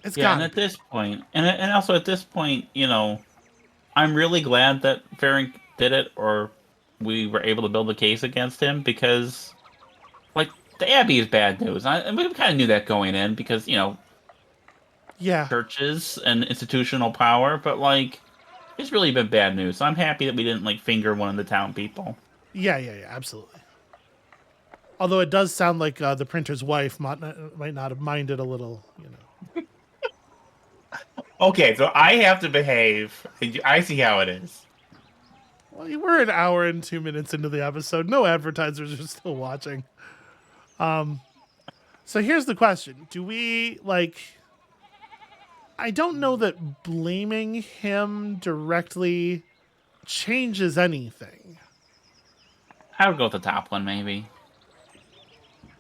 S2: And at this point, and also at this point, I'm really glad that Ferenc did it, or we were able to build a case against him, because, like, the Abbey is bad news. And we kind of knew that going in, because, churches and institutional power, but, like, it's really been bad news. So I'm happy that we didn't, like, finger one of the town people.
S1: Yeah, absolutely. Although it does sound like the printer's wife might not have minded a little,
S2: Okay, so I have to behave. I see how it is.
S1: Well, we're an hour and 2 minutes into the episode. No advertisers are still watching. So here's the question. Do we, I don't know that blaming him directly changes anything.
S2: I would go with the top one, maybe.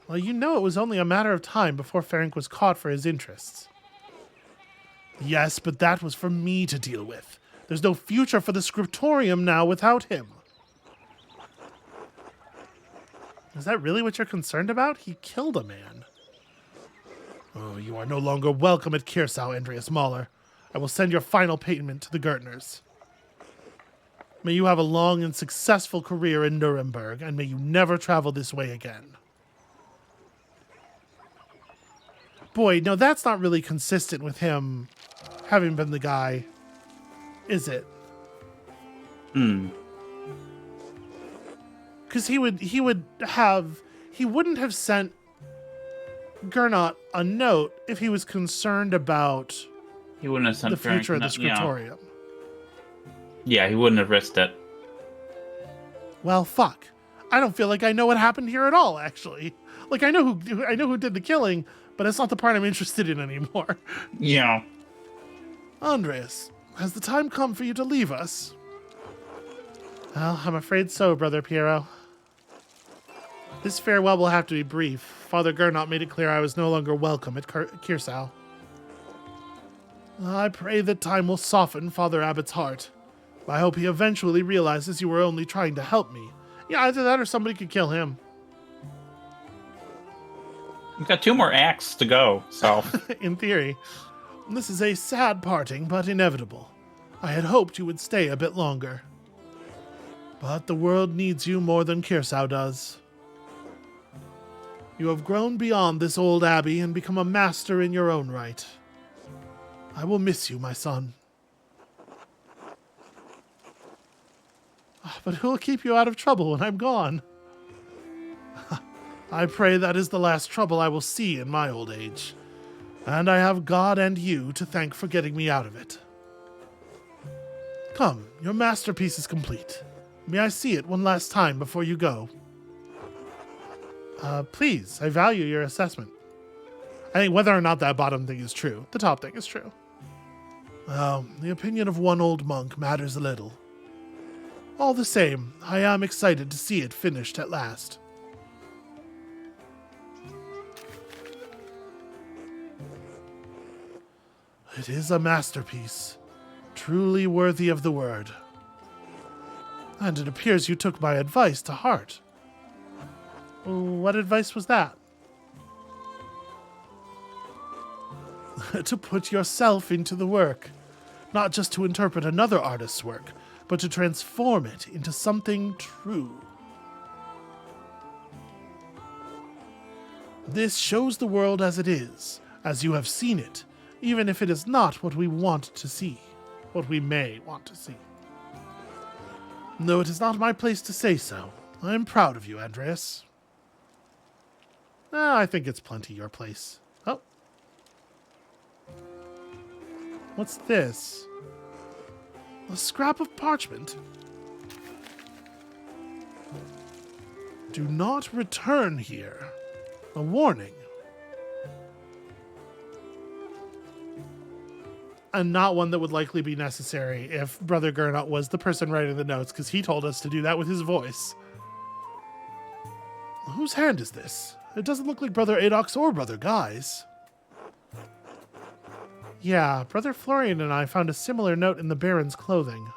S1: Well, it was only a matter of time before Ferenc was caught for his interests. Yes, but that was for me to deal with. There's no future for the scriptorium now without him. Is that really what you're concerned about? He killed a man. Oh, you are no longer welcome at Kirsau, Andreas Mahler. I will send your final payment to the Gergners. May you have a long and successful career in Nuremberg, and may you never travel this way again. Boy, no, that's not really consistent with him having been the guy, is it? Because he wouldn't have sent Gernot a note if he was concerned about
S2: he wouldn't have sent
S1: the future of the scriptorium.
S2: Yeah, he wouldn't have risked it.
S1: Well, fuck. I don't feel like I know what happened here at all, actually. Like, I know who did the killing, but it's not the part I'm interested in anymore.
S2: Yeah.
S1: Andreas, has the time come for you to leave us? Well, I'm afraid so, Brother Piero. This farewell will have to be brief. Father Gernot made it clear I was no longer welcome at Kirsau. I pray that time will soften Father Abbott's heart. I hope he eventually realizes you were only trying to help me. Yeah, either that or somebody could kill him.
S2: We've got 2 more acts to go, so...
S1: In theory. This is a sad parting, but inevitable. I had hoped you would stay a bit longer. But the world needs you more than Kirsau does. You have grown beyond this old abbey and become a master in your own right. I will miss you, my son. But who will keep you out of trouble when I'm gone? I pray that is the last trouble I will see in my old age. And I have God and you to thank for getting me out of it. Come, your masterpiece is complete. May I see it one last time before you go? Please, I value your assessment. I think whether or not that bottom thing is true, the top thing is true. Well, the opinion of one old monk matters a little. All the same, I am excited to see it finished at last. It is a masterpiece, truly worthy of the word. And it appears you took my advice to heart. What advice was that? To put yourself into the work. Not just to interpret another artist's work, but to transform it into something true. This shows the world as it is, as you have seen it, even if it is not what we want to see, what we may want to see. No, it is not my place to say so. I am proud of you, Andreas. I think it's plenty your place. Oh. What's this? A scrap of parchment? Do not return here. A warning. And not one that would likely be necessary if Brother Gernot was the person writing the notes, because he told us to do that with his voice. Whose hand is this? It doesn't look like Brother Adolf's or Brother Guy's. Yeah, Brother Florian and I found a similar note in the Baron's clothing.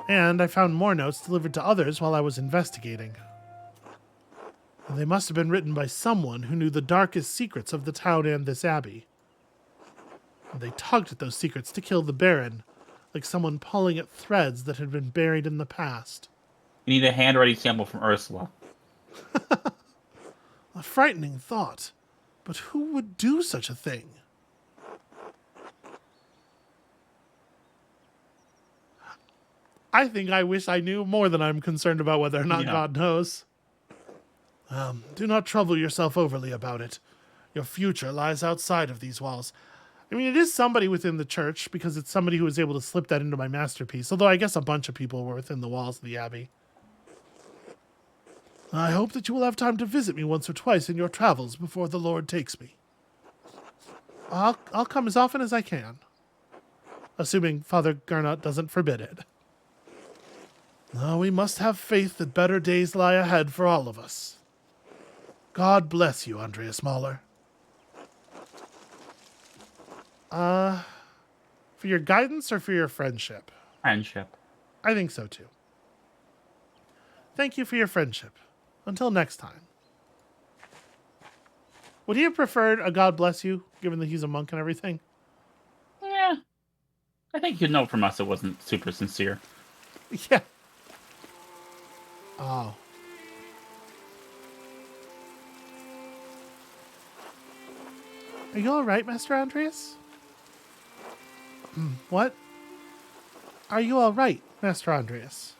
S1: And I found more notes delivered to others while I was investigating. And they must have been written by someone who knew the darkest secrets of the town and this abbey. And they tugged at those secrets to kill the Baron, like someone pulling at threads that had been buried in the past.
S2: You need a handwriting sample from Ursula.
S1: A frightening thought. But who would do such a thing? I think I wish I knew more than I'm concerned about whether or not God knows. Do not trouble yourself overly about it. Your future lies outside of these walls. I mean, it is somebody within the church, because it's somebody who was able to slip that into my masterpiece, although I guess a bunch of people were within the walls of the Abbey. I hope that you will have time to visit me once or twice in your travels before the Lord takes me. I'll come as often as I can, assuming Father Gernot doesn't forbid it. We must have faith that better days lie ahead for all of us. God bless you, Andreas Mahler. For your guidance or for your friendship?
S2: Friendship.
S1: I think so too. Thank you for your friendship. Until next time. Would he have preferred a God bless you, given that he's a monk and everything?
S2: Yeah. I think you'd know from us it wasn't super sincere.
S1: Yeah. Oh. Are you alright, Master Andreas? What? Are you alright, Master Andreas?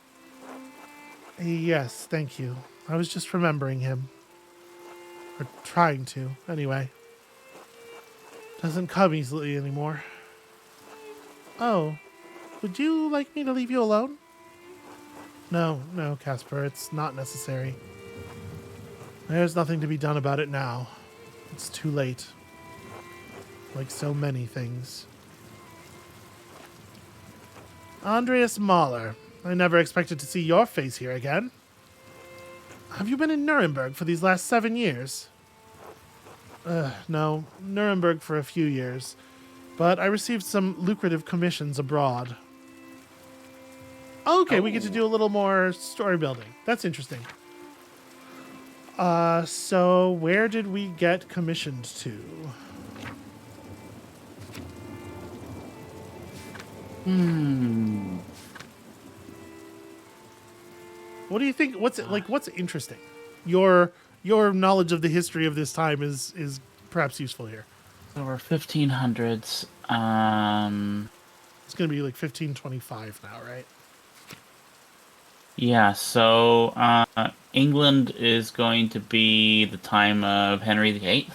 S1: Yes, thank you. I was just remembering him. Or trying to, anyway. Doesn't come easily anymore. Oh, would you like me to leave you alone? No, Casper, it's not necessary. There's nothing to be done about it now. It's too late. Like so many things. Andreas Mahler. I never expected to see your face here again. Have you been in Nuremberg for these last 7 years? No, Nuremberg for a few years. But I received some lucrative commissions abroad. Okay, we get to do a little more story building. That's interesting. So where did we get commissioned to? What do you think? What's interesting? Your knowledge of the history of this time is perhaps useful here.
S2: So we're 1500s.
S1: It's going to be like 1525 now, right?
S2: Yeah, so England is going to be the time of Henry VIII.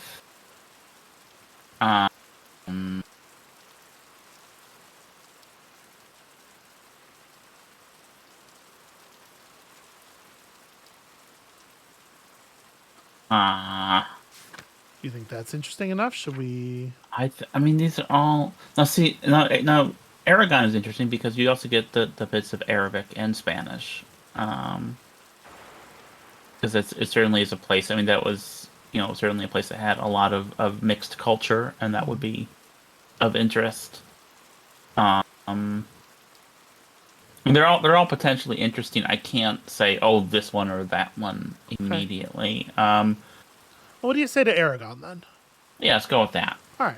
S1: Do you think that's interesting enough? Should we?
S2: I mean, these are all... Now, see, no. Aragon is interesting because you also get the bits of Arabic and Spanish. Because it certainly is a place. I mean, that was certainly a place that had a lot of mixed culture, and that would be of interest. Um, they're all potentially interesting. I can't say, oh, this one or that one
S1: Okay.
S2: immediately.
S1: What do you say to Aragon then?
S2: Yeah, let's go with that.
S1: All right.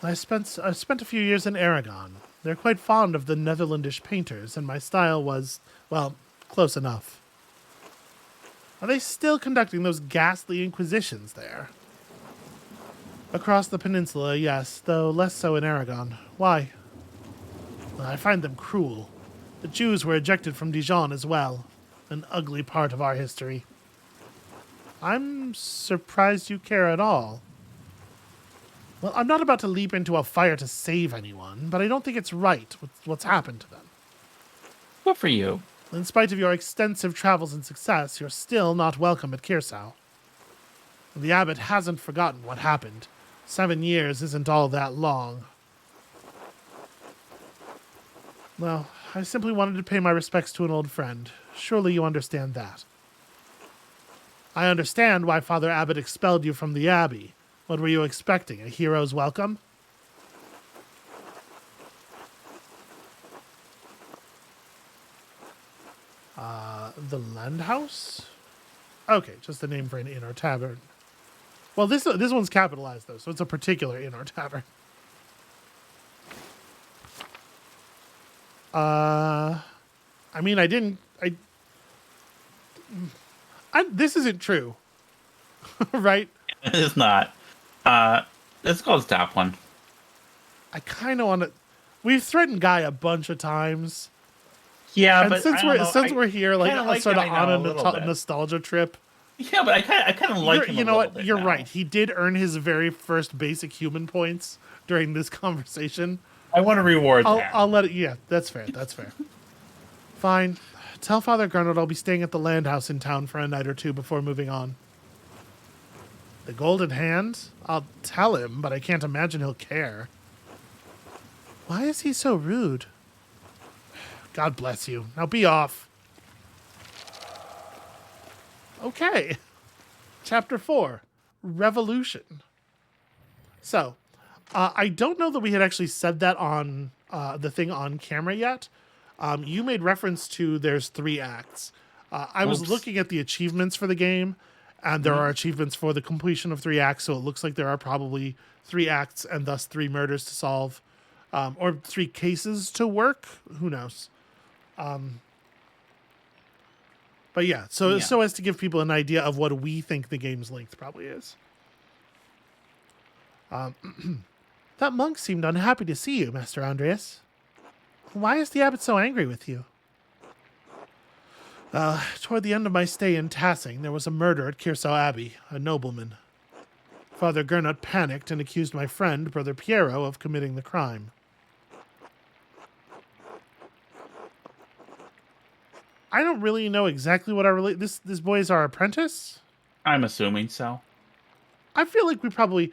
S1: I spent a few years in Aragon. They're quite fond of the Netherlandish painters, and my style was, well, close enough. Are they still conducting those ghastly inquisitions there? Across the peninsula, yes, though less so in Aragon. Why? Well, I find them cruel. The Jews were ejected from Dijon as well, an ugly part of our history. I'm surprised you care at all. Well, I'm not about to leap into a fire to save anyone, but I don't think it's right with what's happened to them.
S2: Good for you.
S1: In spite of your extensive travels and success, you're still not welcome at Kirsau. The abbot hasn't forgotten what happened. 7 years isn't all that long. Well, I simply wanted to pay my respects to an old friend. Surely you understand that. I understand why Father Abbot expelled you from the Abbey. What were you expecting? A hero's welcome? The Landhaus? Okay, just the name for an inn or tavern. Well, this one's capitalized, though, so it's a particular inn or tavern. I mean, this isn't true. Right?
S2: It's not. Let's go with the top one.
S1: I kind of want to... We've threatened Guy a bunch of times.
S2: Yeah,
S1: And
S2: but
S1: since we're here, like,
S2: kinda like
S1: sort of
S2: Guy now
S1: on
S2: a
S1: a
S2: little bit.
S1: nostalgia trip.
S2: Yeah, but I kind of like him.
S1: You know what?
S2: Bit
S1: You're
S2: now.
S1: right. He did earn his very first basic human points during this conversation.
S2: I want to reward that.
S1: I'll let it... Yeah, that's fair. That's fair. Fine. Tell Father Gernot I'll be staying at the Landhaus in town for a night or two before moving on. The Golden Hand? I'll tell him, but I can't imagine he'll care. Why is he so rude? God bless you. Now be off. Okay. Chapter 4. Revolution. So, I don't know that we had actually said that on the thing on camera yet. You made reference to there's 3 acts. I was looking at the achievements for the game, and there are achievements for the completion of 3 acts, so it looks like there are probably 3 acts and thus 3 murders to solve. Or 3 cases to work. Who knows? But yeah, so as to give people an idea of what we think the game's length probably is. That monk seemed unhappy to see you, Master Andreas. Why is the abbot so angry with you? Toward the end of my stay in Tassing, there was a murder at Kirsau Abbey, a nobleman. Father Gernot panicked and accused my friend, Brother Piero, of committing the crime. I don't really know exactly what this boy is our apprentice?
S2: I'm assuming so.
S1: I feel like we probably...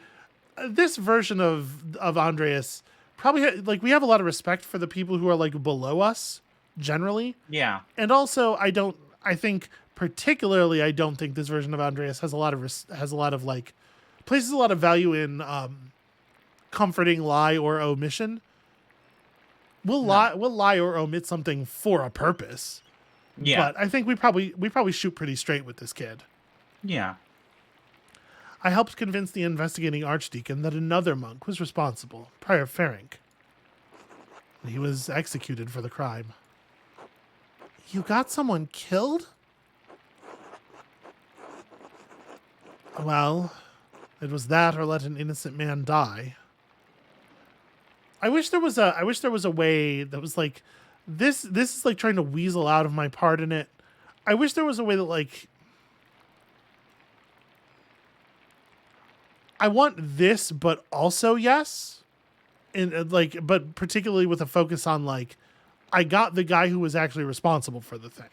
S1: this version of Andreas probably... we have a lot of respect for the people who are, like, below us, generally.
S2: Yeah.
S1: And also, I don't think this version of Andreas has a lot of, places a lot of value in comforting lie or omission. We'll lie or omit something for a purpose.
S2: Yeah.
S1: But I think we probably shoot pretty straight with this kid.
S2: Yeah.
S1: I helped convince the investigating archdeacon that another monk was responsible, Prior Ferenc. He was executed for the crime. You got someone killed? Well, it was that or let an innocent man die. I wish there was a way that was like this is like trying to weasel out of my part in it. I wish there was a way that, like, I want this, but also yes, and but particularly with a focus on, like, I got the guy who was actually responsible for the thing.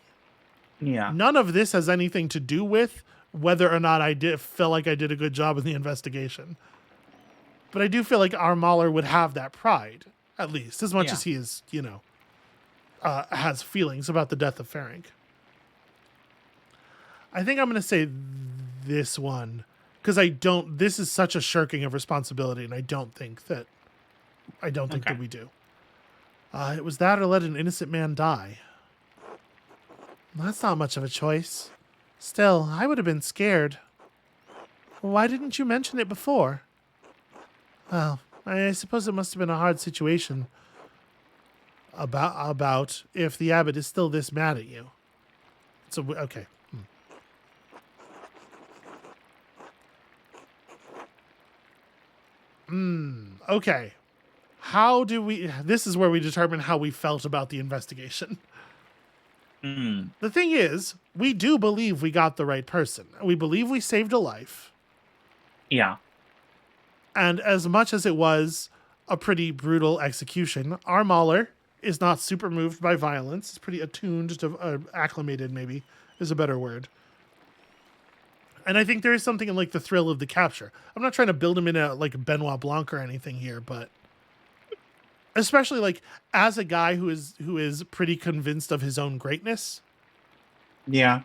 S2: Yeah.
S1: None of this has anything to do with whether or not I felt like I did a good job in the investigation. But I do feel like our Mauler would have that pride, at least, as much
S2: Yeah.
S1: as he is, has feelings about the death of Ferenc. I think I'm going to say this one because this is such a shirking of responsibility, and I don't think that
S2: Okay.
S1: we do. It was that or let an innocent man die. That's not much of a choice. Still, I would have been scared. Why didn't you mention it before? Well, I suppose it must have been a hard situation about if the abbot is still this mad at you. So, okay. Okay. This is where we determine how we felt about the investigation.
S2: Mm.
S1: The thing is, we do believe we got the right person. We believe we saved a life.
S2: Yeah.
S1: And as much as it was a pretty brutal execution, our Mauler is not super moved by violence. It's pretty attuned to, acclimated maybe is a better word. And I think there is something in like the thrill of the capture. I'm not trying to build him in a like Benoit Blanc or anything here, but especially like as a guy who is pretty convinced of his own greatness.
S2: Yeah.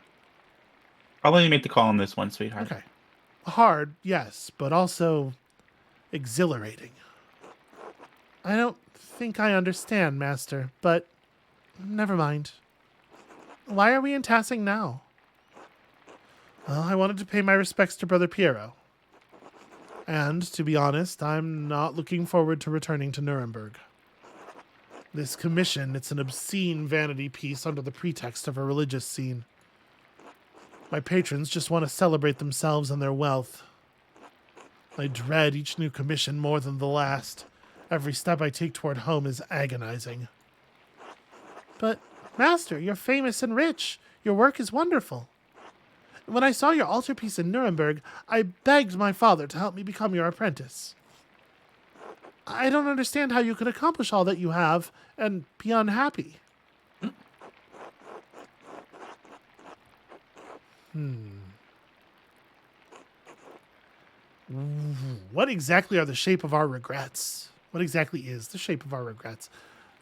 S2: I'll let you make the call on this one, sweetheart.
S1: Okay. Hard, yes, but also exhilarating. I don't think I understand, Master, but never mind. Why are we in Tassing now? Well, I wanted to pay my respects to Brother Piero. And, to be honest, I'm not looking forward to returning to Nuremberg. This commission, it's an obscene vanity piece under the pretext of a religious scene. My patrons just want to celebrate themselves and their wealth. I dread each new commission more than the last. Every step I take toward home is agonizing. But, Master, you're famous and rich. Your work is wonderful. When I saw your altarpiece in Nuremberg, I begged my father to help me become your apprentice. I don't understand how you could accomplish all that you have and be unhappy. What exactly are the shape of our regrets? What exactly is the shape of our regrets?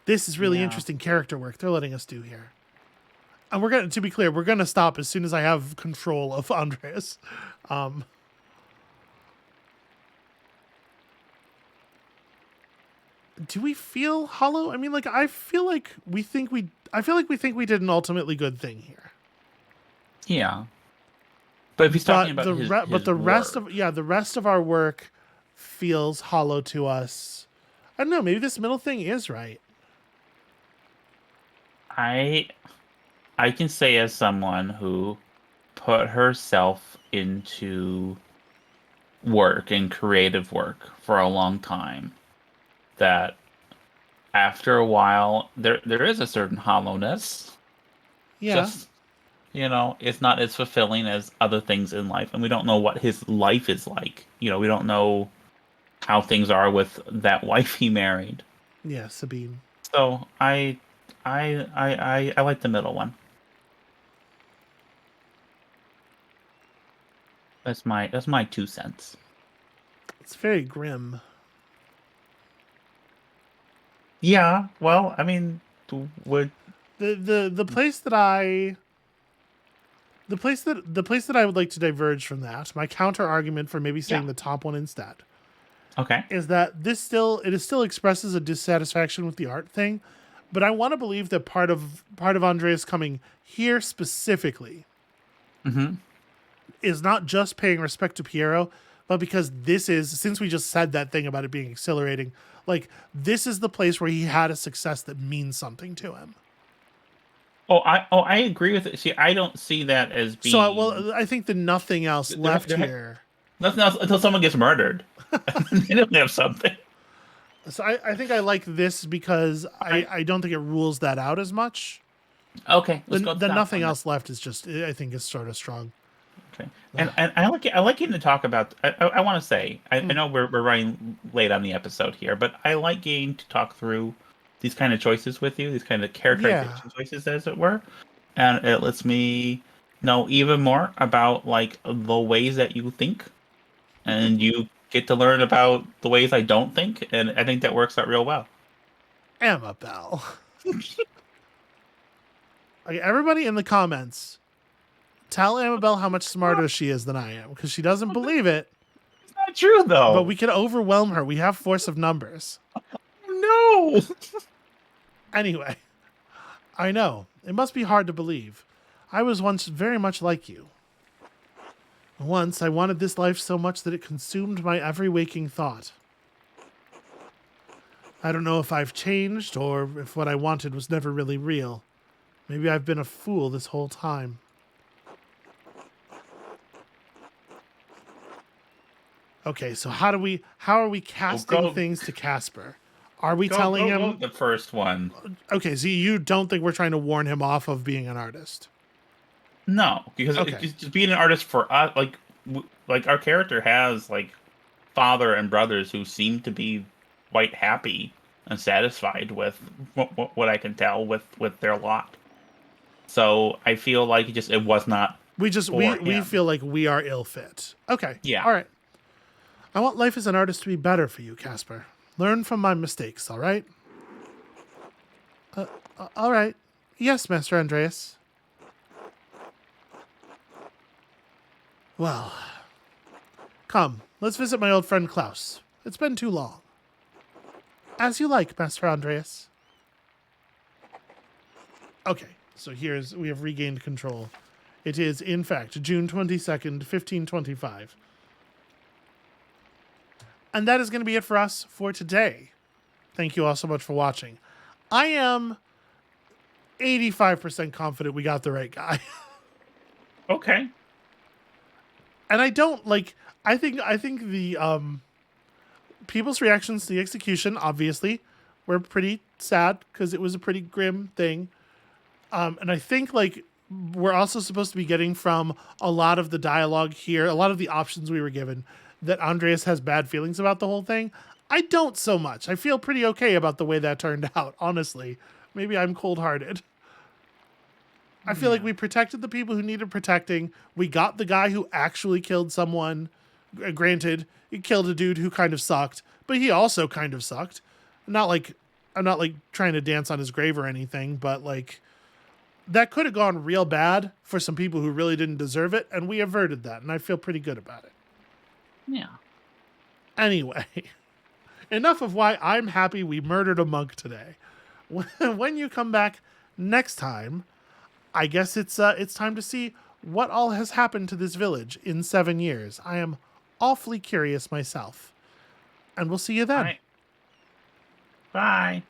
S1: This is really interesting character work they're letting us do here. And we're going to be clear, we're going to stop as soon as I have control of Andreas. Do we feel hollow? I mean, like, I feel like we think we did an ultimately good thing here.
S2: Yeah. But if he's talking about his
S1: the
S2: work,
S1: rest of our work feels hollow to us. I don't know, maybe this middle thing is right.
S2: I can say as someone who put herself into work and creative work for a long time that after a while there is a certain hollowness.
S1: Yeah.
S2: Just it's not as fulfilling as other things in life, and we don't know what his life is like. We don't know how things are with that wife he married.
S1: Yeah, Sabine.
S2: So I like the middle one. That's my 2 cents.
S1: It's very grim.
S2: Yeah, well, I mean, would
S1: the place that I would like to diverge from that, my counter argument for maybe saying the top one instead,
S2: okay,
S1: is that it still expresses a dissatisfaction with the art thing, but I want to believe that part of Andreas coming here specifically is not just paying respect to Piero, but because since we just said that thing about it being exhilarating, like this is the place where he had a success that means something to him.
S2: I agree with it. See, I don't see that as being.
S1: So, I think the nothing else left here.
S2: Nothing else until someone gets murdered. They don't have something.
S1: So I think I like this because I don't think it rules that out as much.
S2: Okay,
S1: The nothing else left is just, I think, is sort of strong.
S2: Okay, and I like getting to talk about. I want to say I know we're running late on the episode here, but I like getting to talk through these kind of choices with you, these kind of characterization choices, as it were, and it lets me know even more about like the ways that you think, and you get to learn about the ways I don't think, and I think that works out real well.
S1: Amabel. Okay, everybody in the comments, tell Amabel how much smarter she is than I am, because she doesn't believe it.
S2: It's not true though.
S1: But we can overwhelm her. We have force of numbers.
S2: No.
S1: Anyway, I know. It must be hard to believe. I was once very much like you. Once I wanted this life so much that it consumed my every waking thought. I don't know if I've changed or if what I wanted was never really real. Maybe I've been a fool this whole time. Okay, so how are we casting things to Casper? Are we telling him
S2: the first one?
S1: Okay, so you don't think we're trying to warn him off of being an artist?
S2: No, because just being an artist for us, like our character has like father and brothers who seem to be quite happy and satisfied with what I can tell with their lot. So I feel like it was not.
S1: We feel like we are ill fit. Okay.
S2: Yeah.
S1: All right. I want life as an artist to be better for you, Casper. Learn from my mistakes, all right? All right. Yes, Master Andreas. Well, come, let's visit my old friend Klaus. It's been too long. As you like, Master Andreas. Okay, so we have regained control. It is, in fact, June 22nd, 1525. And that is going to be it for us for today. Thank you all so much for watching. I am 85% confident we got the right guy.
S2: Okay.
S1: And I don't I think the people's reactions to the execution obviously were pretty sad because it was a pretty grim thing. And I think we're also supposed to be getting from a lot of the dialogue here, a lot of the options we were given, that Andreas has bad feelings about the whole thing. I don't so much. I feel pretty okay about the way that turned out, honestly. Maybe I'm cold-hearted. I feel like we protected the people who needed protecting. We got the guy who actually killed someone. Granted, he killed a dude who kind of sucked, but he also kind of sucked. I'm not trying to dance on his grave or anything, but that could have gone real bad for some people who really didn't deserve it, and we averted that, and I feel pretty good about it.
S2: Yeah.
S1: Anyway, enough of why I'm happy we murdered a monk today. When you come back next time, I guess it's time to see what all has happened to this village in 7 years. I am awfully curious myself. And we'll see you then.
S2: Bye. Bye.